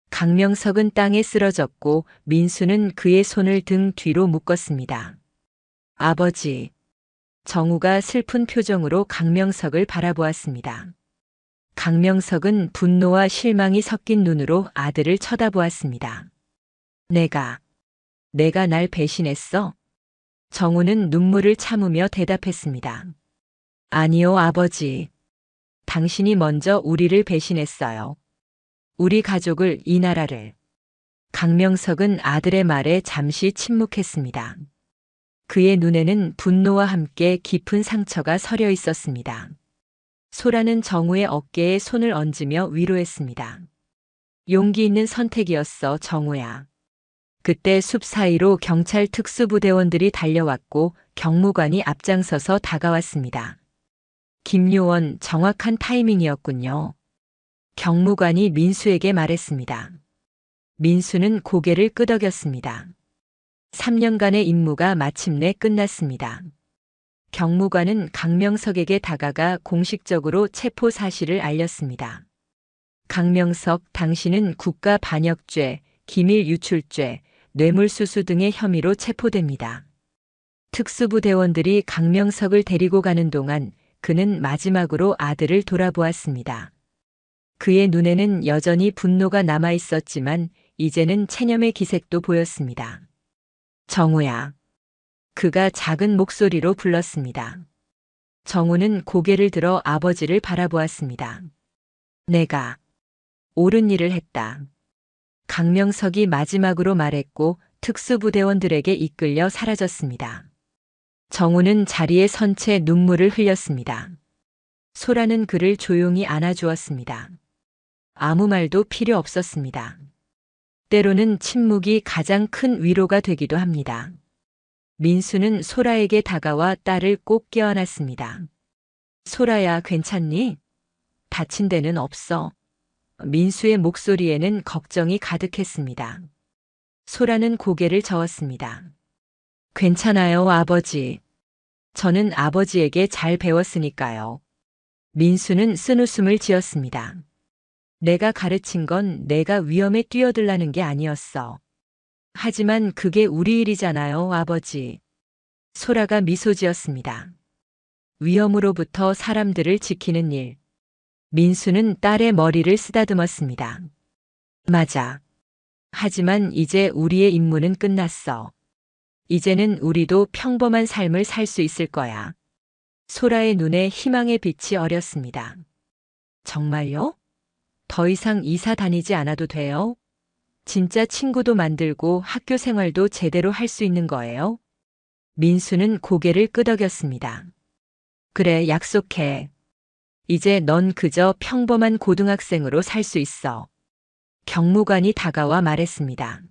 강명석은 땅에 쓰러졌고 민수는 그의 손을 등 뒤로 묶었습니다. 아버지. 정우가 슬픈 표정으로 강명석을 바라보았습니다. 강명석은 분노와 실망이 섞인 눈으로 아들을 쳐다보았습니다. 내가 날 배신했어? 정우는 눈물을 참으며 대답했습니다. 아니요, 아버지. 당신이 먼저 우리를 배신했어요. 우리 가족을, 이 나라를. 강명석은 아들의 말에 잠시 침묵했습니다. 그의 눈에는 분노와 함께 깊은 상처가 서려 있었습니다. 소라는 정우의 어깨에 손을 얹으며 위로했습니다. 용기 있는 선택이었어, 정우야. 그때 숲 사이로 경찰 특수부대원들이 달려왔고 경무관이 앞장서서 다가왔습니다. 김요원, 정확한 타이밍이었군요. 경무관이 민수에게 말했습니다. 민수는 고개를 끄덕였습니다. 3년간의 임무가 마침내 끝났습니다. 경무관은 강명석에게 다가가 공식적으로 체포 사실을 알렸습니다. 강명석, 당신은 국가반역죄, 기밀유출죄, 뇌물수수 등의 혐의로 체포됩니다. 특수부대원들이 강명석을 데리고 가는 동안 그는 마지막으로 아들을 돌아보았습니다. 그의 눈에는 여전히 분노가 남아 있었지만 이제는 체념의 기색도 보였습니다. 정우야. 그가 작은 목소리로 불렀습니다. 정우는 고개를 들어 아버지를 바라보았습니다. 내가 옳은 일을 했다. 강명석이 마지막으로 말했고 특수부대원들에게 이끌려 사라졌습니다. 정우는 자리에 선 채 눈물을 흘렸습니다. 소라는 그를 조용히 안아주었습니다. 아무 말도 필요 없었습니다. 때로는 침묵이 가장 큰 위로가 되기도 합니다. 민수는 소라에게 다가와 딸을 꼭 껴안았습니다. 소라야, 괜찮니? 다친 데는 없어. 민수의 목소리에는 걱정이 가득했습니다. 소라는 고개를 저었습니다. 괜찮아요, 아버지. 저는 아버지에게 잘 배웠으니까요. 민수는 쓴웃음을 지었습니다. 내가 가르친 건 내가 위험에 뛰어들라는 게 아니었어. 하지만 그게 우리 일이잖아요, 아버지. 소라가 미소 지었습니다. 위험으로부터 사람들을 지키는 일. 민수는 딸의 머리를 쓰다듬었습니다. 맞아. 하지만 이제 우리의 임무는 끝났어. 이제는 우리도 평범한 삶을 살 수 있을 거야. 소라의 눈에 희망의 빛이 어렸습니다. 정말요? 더 이상 이사 다니지 않아도 돼요? 진짜 친구도 만들고 학교 생활도 제대로 할 수 있는 거예요? 민수는 고개를 끄덕였습니다. 그래, 약속해. 이제 넌 그저 평범한 고등학생으로 살 수 있어. 경무관이 다가와 말했습니다.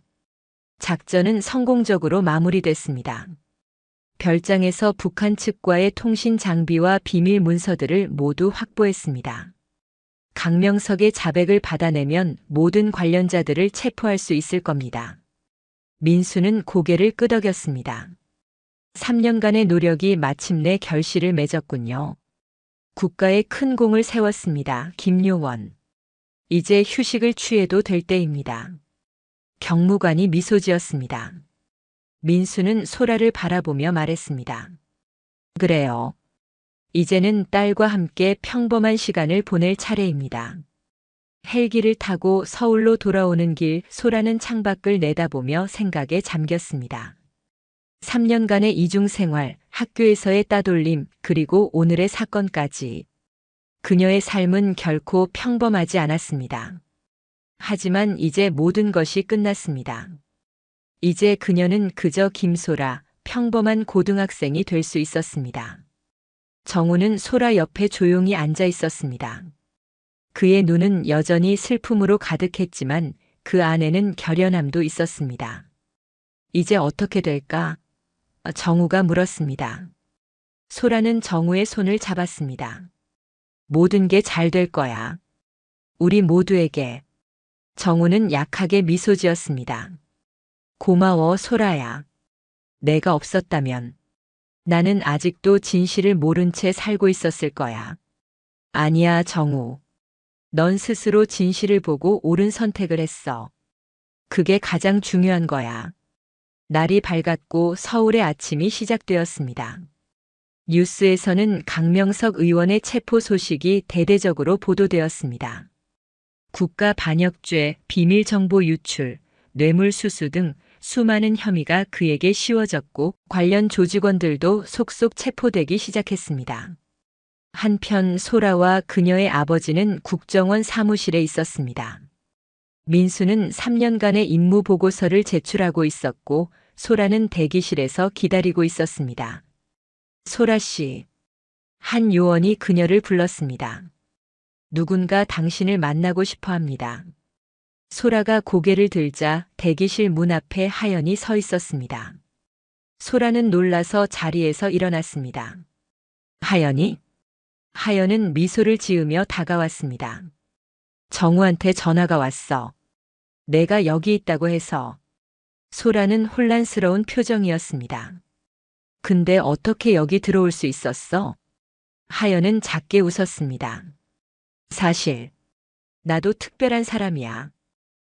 작전은 성공적으로 마무리됐습니다. 별장에서 북한 측과의 통신 장비와 비밀 문서들을 모두 확보했습니다. 강명석의 자백을 받아내면 모든 관련자들을 체포할 수 있을 겁니다. 민수는 고개를 끄덕였습니다. 3년간의 노력이 마침내 결실을 맺었군요. 국가에 큰 공을 세웠습니다. 김요원. 이제 휴식을 취해도 될 때입니다. 경무관이 미소 지었습니다. 민수는 소라를 바라보며 말했습니다. 그래요. 이제는 딸과 함께 평범한 시간을 보낼 차례입니다. 헬기를 타고 서울로 돌아오는 길 소라는 창밖을 내다보며 생각에 잠겼습니다. 3년간의 이중생활, 학교에서의 따돌림, 그리고 오늘의 사건까지. 그녀의 삶은 결코 평범하지 않았습니다. 하지만 이제 모든 것이 끝났습니다. 이제 그녀는 그저 김소라, 평범한 고등학생이 될 수 있었습니다. 정우는 소라 옆에 조용히 앉아 있었습니다. 그의 눈은 여전히 슬픔으로 가득했지만 그 안에는 결연함도 있었습니다. 이제 어떻게 될까? 정우가 물었습니다. 소라는 정우의 손을 잡았습니다. 모든 게 잘 될 거야. 우리 모두에게. 정우는 약하게 미소 지었습니다. 고마워, 소라야. 내가 없었다면 나는 아직도 진실을 모른 채 살고 있었을 거야. 아니야, 정우. 넌 스스로 진실을 보고 옳은 선택을 했어. 그게 가장 중요한 거야. 날이 밝았고 서울의 아침이 시작되었습니다. 뉴스에서는 강명석 의원의 체포 소식이 대대적으로 보도되었습니다. 국가 반역죄, 비밀 정보 유출, 뇌물수수 등 수많은 혐의가 그에게 씌워졌고 관련 조직원들도 속속 체포되기 시작했습니다. 한편 소라와 그녀의 아버지는 국정원 사무실에 있었습니다. 민수는 3년간의 임무 보고서를 제출하고 있었고 소라는 대기실에서 기다리고 있었습니다. 소라 씨. 한 요원이 그녀를 불렀습니다. 누군가 당신을 만나고 싶어 합니다. 소라가 고개를 들자 대기실 문 앞에 하연이 서 있었습니다. 소라는 놀라서 자리에서 일어났습니다. 하연이? 하연은 미소를 지으며 다가왔습니다. 정우한테 전화가 왔어. 내가 여기 있다고 해서. 소라는 혼란스러운 표정이었습니다. 근데 어떻게 여기 들어올 수 있었어? 하연은 작게 웃었습니다. 사실, 나도 특별한 사람이야.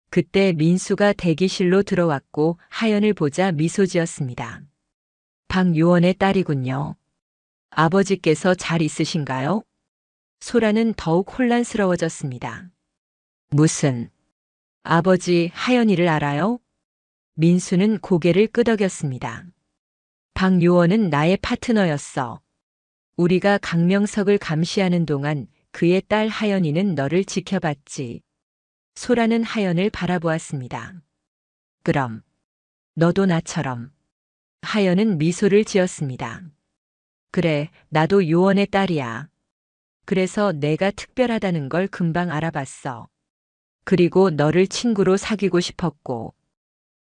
그때 민수가 대기실로 들어왔고 하연을 보자 미소 지었습니다. 박 요원의 딸이군요. 아버지께서 잘 있으신가요? 소라는 더욱 혼란스러워졌습니다. 무슨, 아버지 하연이를 알아요? 민수는 고개를 끄덕였습니다. 박 요원은 나의 파트너였어. 우리가 강명석을 감시하는 동안 그의 딸 하연이는 너를 지켜봤지. 소라는 하연을 바라보았습니다. 그럼, 너도 나처럼. 하연은 미소를 지었습니다. 그래, 나도 요원의 딸이야. 그래서 내가 특별하다는 걸 금방 알아봤어. 그리고 너를 친구로 사귀고 싶었고.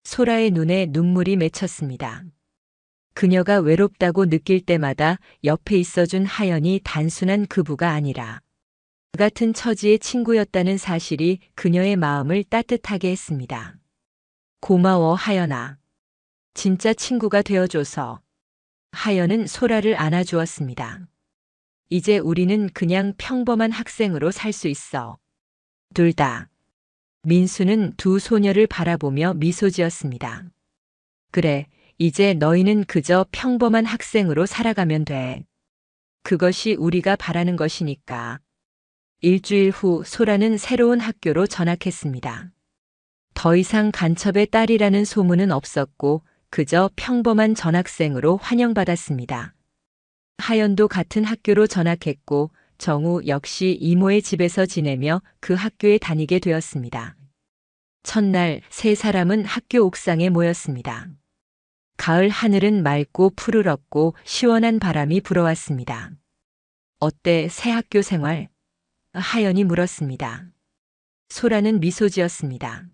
소라의 눈에 눈물이 맺혔습니다. 그녀가 외롭다고 느낄 때마다 옆에 있어준 하연이 단순한 그부가 아니라 그 같은 처지의 친구였다는 사실이 그녀의 마음을 따뜻하게 했습니다. 고마워, 하연아. 진짜 친구가 되어줘서. 하연은 소라를 안아주었습니다. 이제 우리는 그냥 평범한 학생으로 살 수 있어. 둘 다. 민수는 두 소녀를 바라보며 미소 지었습니다. 그래, 이제 너희는 그저 평범한 학생으로 살아가면 돼. 그것이 우리가 바라는 것이니까. 일주일 후 소라는 새로운 학교로 전학했습니다. 더 이상 간첩의 딸이라는 소문은 없었고 그저 평범한 전학생으로 환영받았습니다. 하연도 같은 학교로 전학했고 정우 역시 이모의 집에서 지내며 그 학교에 다니게 되었습니다. 첫날 세 사람은 학교 옥상에 모였습니다. 가을 하늘은 맑고 푸르렀고 시원한 바람이 불어왔습니다. 어때, 새 학교 생활? 하연이 물었습니다. 소라는 미소 지었습니다.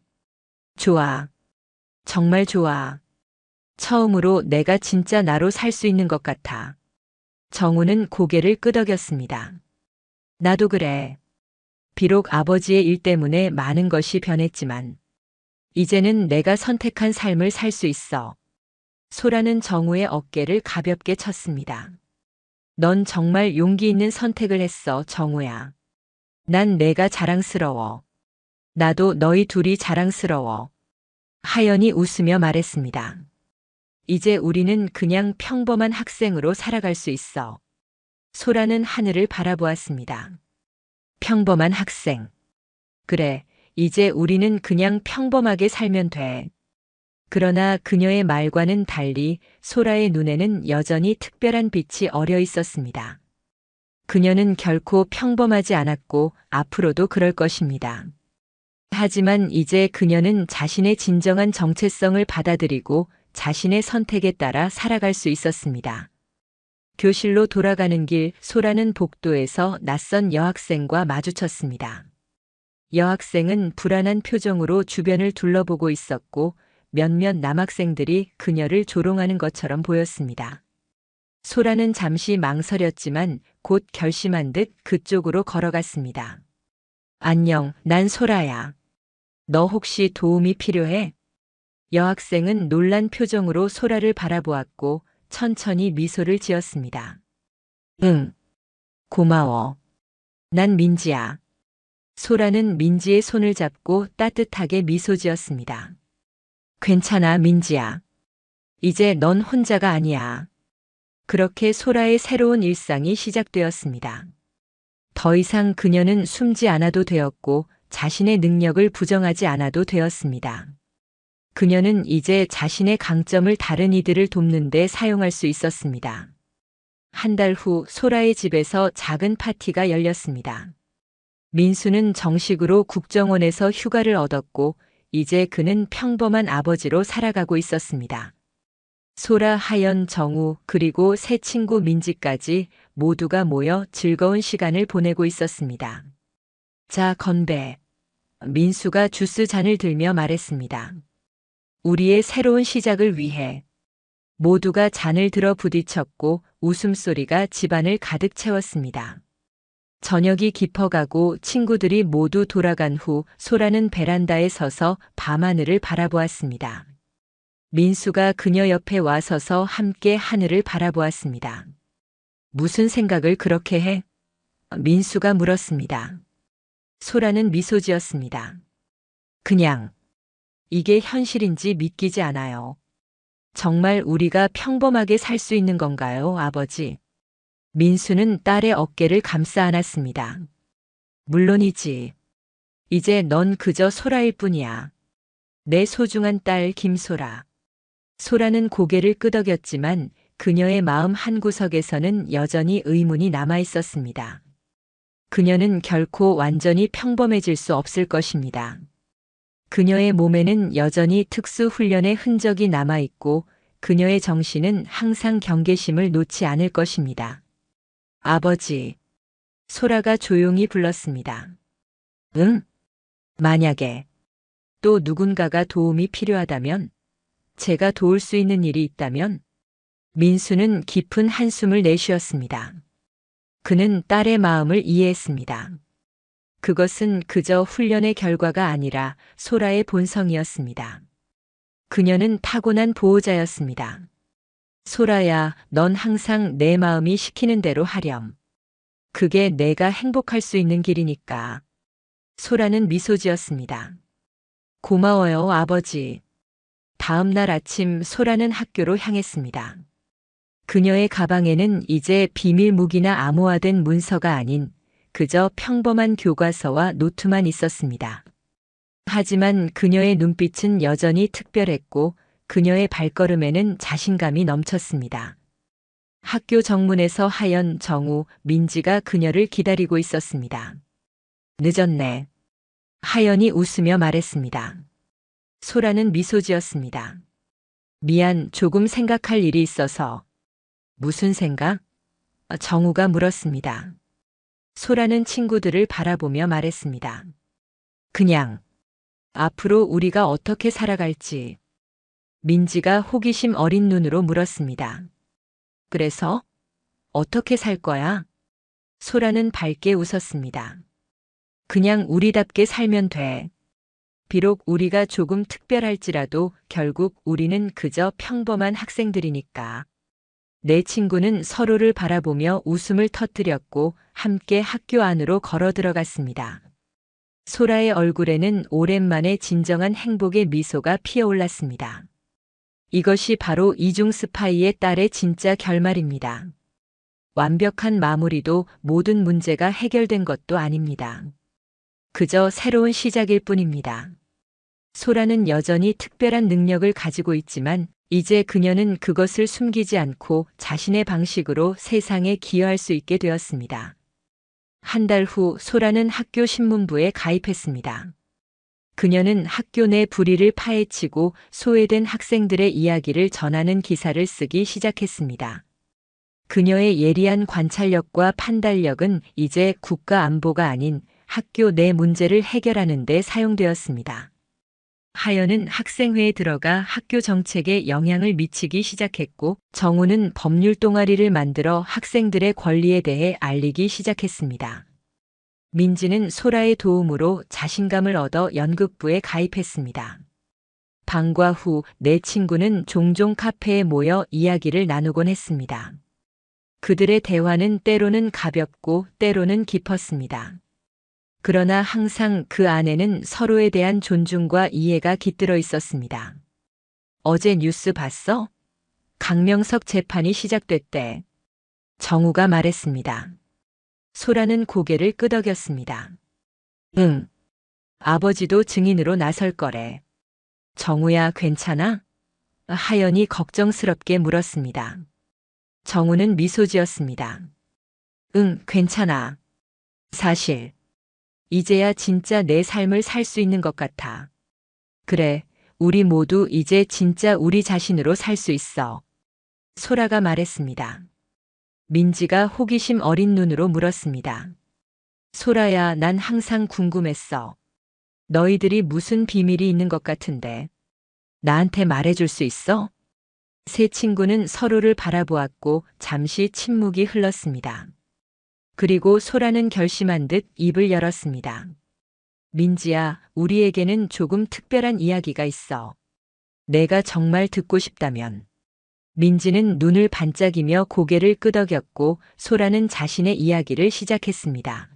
좋아. 정말 좋아. 처음으로 내가 진짜 나로 살 수 있는 것 같아. 정우는 고개를 끄덕였습니다. 나도 그래. 비록 아버지의 일 때문에 많은 것이 변했지만, 이제는 내가 선택한 삶을 살 수 있어. 소라는 정우의 어깨를 가볍게 쳤습니다. 넌 정말 용기 있는 선택을 했어, 정우야. 난 내가 자랑스러워. 나도 너희 둘이 자랑스러워. 하연이 웃으며 말했습니다. 이제 우리는 그냥 평범한 학생으로 살아갈 수 있어. 소라는 하늘을 바라보았습니다. 평범한 학생. 그래, 이제 우리는 그냥 평범하게 살면 돼. 그러나 그녀의 말과는 달리 소라의 눈에는 여전히 특별한 빛이 어려 있었습니다. 그녀는 결코 평범하지 않았고 앞으로도 그럴 것입니다. 하지만 이제 그녀는 자신의 진정한 정체성을 받아들이고 자신의 선택에 따라 살아갈 수 있었습니다. 교실로 돌아가는 길, 소라는 복도에서 낯선 여학생과 마주쳤습니다. 여학생은 불안한 표정으로 주변을 둘러보고 있었고 몇몇 남학생들이 그녀를 조롱하는 것처럼 보였습니다. 소라는 잠시 망설였지만 곧 결심한 듯 그쪽으로 걸어갔습니다. 안녕, 난 소라야. 너 혹시 도움이 필요해? 여학생은 놀란 표정으로 소라를 바라보았고 천천히 미소를 지었습니다. 응, 고마워. 난 민지야. 소라는 민지의 손을 잡고 따뜻하게 미소 지었습니다. 괜찮아, 민지야. 이제 넌 혼자가 아니야. 그렇게 소라의 새로운 일상이 시작되었습니다. 더 이상 그녀는 숨지 않아도 되었고 자신의 능력을 부정하지 않아도 되었습니다. 그녀는 이제 자신의 강점을 다른 이들을 돕는 데 사용할 수 있었습니다. 한 달 후 소라의 집에서 작은 파티가 열렸습니다. 민수는 정식으로 국정원에서 휴가를 얻었고 이제 그는 평범한 아버지로 살아가고 있었습니다. 소라, 하연, 정우, 그리고 새 친구 민지까지 모두가 모여 즐거운 시간을 보내고 있었습니다. 자, 건배. 민수가 주스 잔을 들며 말했습니다. 우리의 새로운 시작을 위해. 모두가 잔을 들어 부딪혔고 웃음소리가 집안을 가득 채웠습니다. 저녁이 깊어가고 친구들이 모두 돌아간 후 소라는 베란다에 서서 밤하늘을 바라보았습니다. 민수가 그녀 옆에 와 서서 함께 하늘을 바라보았습니다. 무슨 생각을 그렇게 해? 민수가 물었습니다. 소라는 미소 지었습니다. 그냥, 이게 현실인지 믿기지 않아요. 정말 우리가 평범하게 살 수 있는 건가요, 아버지? 민수는 딸의 어깨를 감싸 안았습니다. 물론이지. 이제 넌 그저 소라일 뿐이야. 내 소중한 딸 김소라. 소라는 고개를 끄덕였지만 그녀의 마음 한구석에서는 여전히 의문이 남아 있었습니다. 그녀는 결코 완전히 평범해질 수 없을 것입니다. 그녀의 몸에는 여전히 특수 훈련의 흔적이 남아 있고 그녀의 정신은 항상 경계심을 놓지 않을 것입니다. 아버지. 소라가 조용히 불렀습니다. 응? 만약에 또 누군가가 도움이 필요하다면, 제가 도울 수 있는 일이 있다면, 민수는 깊은 한숨을 내쉬었습니다. 그는 딸의 마음을 이해했습니다. 그것은 그저 훈련의 결과가 아니라 소라의 본성이었습니다. 그녀는 타고난 보호자였습니다. 소라야, 넌 항상 내 마음이 시키는 대로 하렴. 그게 내가 행복할 수 있는 길이니까. 소라는 미소 지었습니다. 고마워요, 아버지. 다음 날 아침 소라는 학교로 향했습니다. 그녀의 가방에는 이제 비밀 무기나 암호화된 문서가 아닌 그저 평범한 교과서와 노트만 있었습니다. 하지만 그녀의 눈빛은 여전히 특별했고 그녀의 발걸음에는 자신감이 넘쳤습니다. 학교 정문에서 하연, 정우, 민지가 그녀를 기다리고 있었습니다. 늦었네. 하연이 웃으며 말했습니다. 소라는 미소 지었습니다. 미안, 조금 생각할 일이 있어서. 무슨 생각? 정우가 물었습니다. 소라는 친구들을 바라보며 말했습니다. 그냥, 앞으로 우리가 어떻게 살아갈지. 민지가 호기심 어린 눈으로 물었습니다. 그래서 어떻게 살 거야? 소라는 밝게 웃었습니다. 그냥 우리답게 살면 돼. 비록 우리가 조금 특별할지라도 결국 우리는 그저 평범한 학생들이니까. 내 친구는 서로를 바라보며 웃음을 터뜨렸고 함께 학교 안으로 걸어 들어갔습니다. 소라의 얼굴에는 오랜만에 진정한 행복의 미소가 피어올랐습니다. 이것이 바로 이중 스파이의 딸의 진짜 결말입니다. 완벽한 마무리도 모든 문제가 해결된 것도 아닙니다. 그저 새로운 시작일 뿐입니다. 소라는 여전히 특별한 능력을 가지고 있지만 이제 그녀는 그것을 숨기지 않고 자신의 방식으로 세상에 기여할 수 있게 되었습니다. 한 달 후 소라는 학교 신문부에 가입했습니다. 그녀는 학교 내 불의를 파헤치고 소외된 학생들의 이야기를 전하는 기사를 쓰기 시작했습니다. 그녀의 예리한 관찰력과 판단력은 이제 국가 안보가 아닌 학교 내 문제를 해결하는 데 사용되었습니다. 하연은 학생회에 들어가 학교 정책에 영향을 미치기 시작했고 정우는 법률 동아리를 만들어 학생들의 권리에 대해 알리기 시작했습니다. 민지는 소라의 도움으로 자신감을 얻어 연극부에 가입했습니다. 방과 후 네 친구는 종종 카페에 모여 이야기를 나누곤 했습니다. 그들의 대화는 때로는 가볍고 때로는 깊었습니다. 그러나 항상 그 안에는 서로에 대한 존중과 이해가 깃들어 있었습니다. 어제 뉴스 봤어? 강명석 재판이 시작됐대. 정우가 말했습니다. 소라는 고개를 끄덕였습니다. 응. 아버지도 증인으로 나설 거래. 정우야, 괜찮아? 하연이 걱정스럽게 물었습니다. 정우는 미소 지었습니다. 응, 괜찮아. 사실 이제야 진짜 내 삶을 살 수 있는 것 같아. 그래, 우리 모두 이제 진짜 우리 자신으로 살 수 있어. 소라가 말했습니다. 민지가 호기심 어린 눈으로 물었습니다. 소라야, 난 항상 궁금했어. 너희들이 무슨 비밀이 있는 것 같은데. 나한테 말해줄 수 있어? 세 친구는 서로를 바라보았고 잠시 침묵이 흘렀습니다. 그리고 소라는 결심한 듯 입을 열었습니다. 민지야, 우리에게는 조금 특별한 이야기가 있어. 내가 정말 듣고 싶다면. 민지는 눈을 반짝이며 고개를 끄덕였고 소라는 자신의 이야기를 시작했습니다.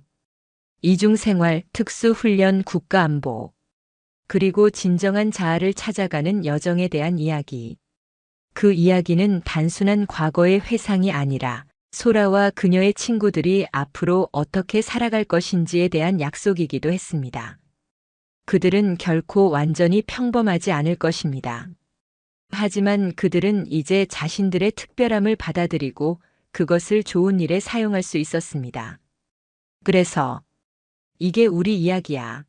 이중생활, 특수훈련, 국가안보. 그리고 진정한 자아를 찾아가는 여정에 대한 이야기. 그 이야기는 단순한 과거의 회상이 아니라 소라와 그녀의 친구들이 앞으로 어떻게 살아갈 것인지에 대한 약속이기도 했습니다. 그들은 결코 완전히 평범하지 않을 것입니다. 하지만 그들은 이제 자신들의 특별함을 받아들이고 그것을 좋은 일에 사용할 수 있었습니다. 그래서 이게 우리 이야기야.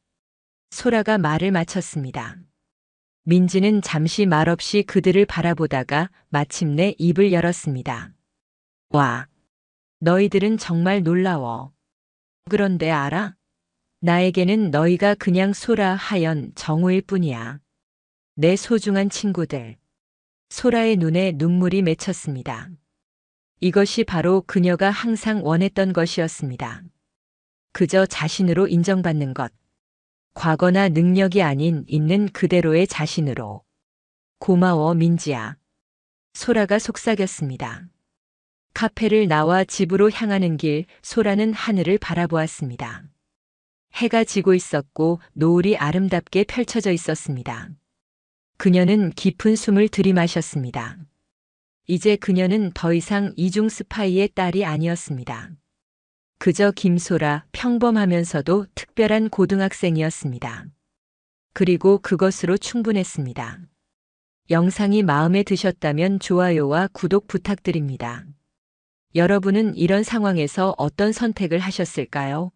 소라가 말을 마쳤습니다. 민지는 잠시 말없이 그들을 바라보다가 마침내 입을 열었습니다. 와, 너희들은 정말 놀라워. 그런데 알아? 나에게는 너희가 그냥 소라, 하연, 정우일 뿐이야. 내 소중한 친구들. 소라의 눈에 눈물이 맺혔습니다. 이것이 바로 그녀가 항상 원했던 것이었습니다. 그저 자신으로 인정받는 것. 과거나 능력이 아닌 있는 그대로의 자신으로. 고마워, 민지야. 소라가 속삭였습니다. 카페를 나와 집으로 향하는 길, 소라는 하늘을 바라보았습니다. 해가 지고 있었고 노을이 아름답게 펼쳐져 있었습니다. 그녀는 깊은 숨을 들이마셨습니다. 이제 그녀는 더 이상 이중 스파이의 딸이 아니었습니다. 그저 김소라, 평범하면서도 특별한 고등학생이었습니다. 그리고 그것으로 충분했습니다. 영상이 마음에 드셨다면 좋아요와 구독 부탁드립니다. 여러분은 이런 상황에서 어떤 선택을 하셨을까요?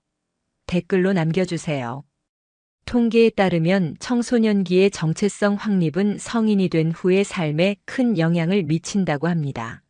댓글로 남겨주세요. 통계에 따르면 청소년기의 정체성 확립은 성인이 된 후의 삶에 큰 영향을 미친다고 합니다.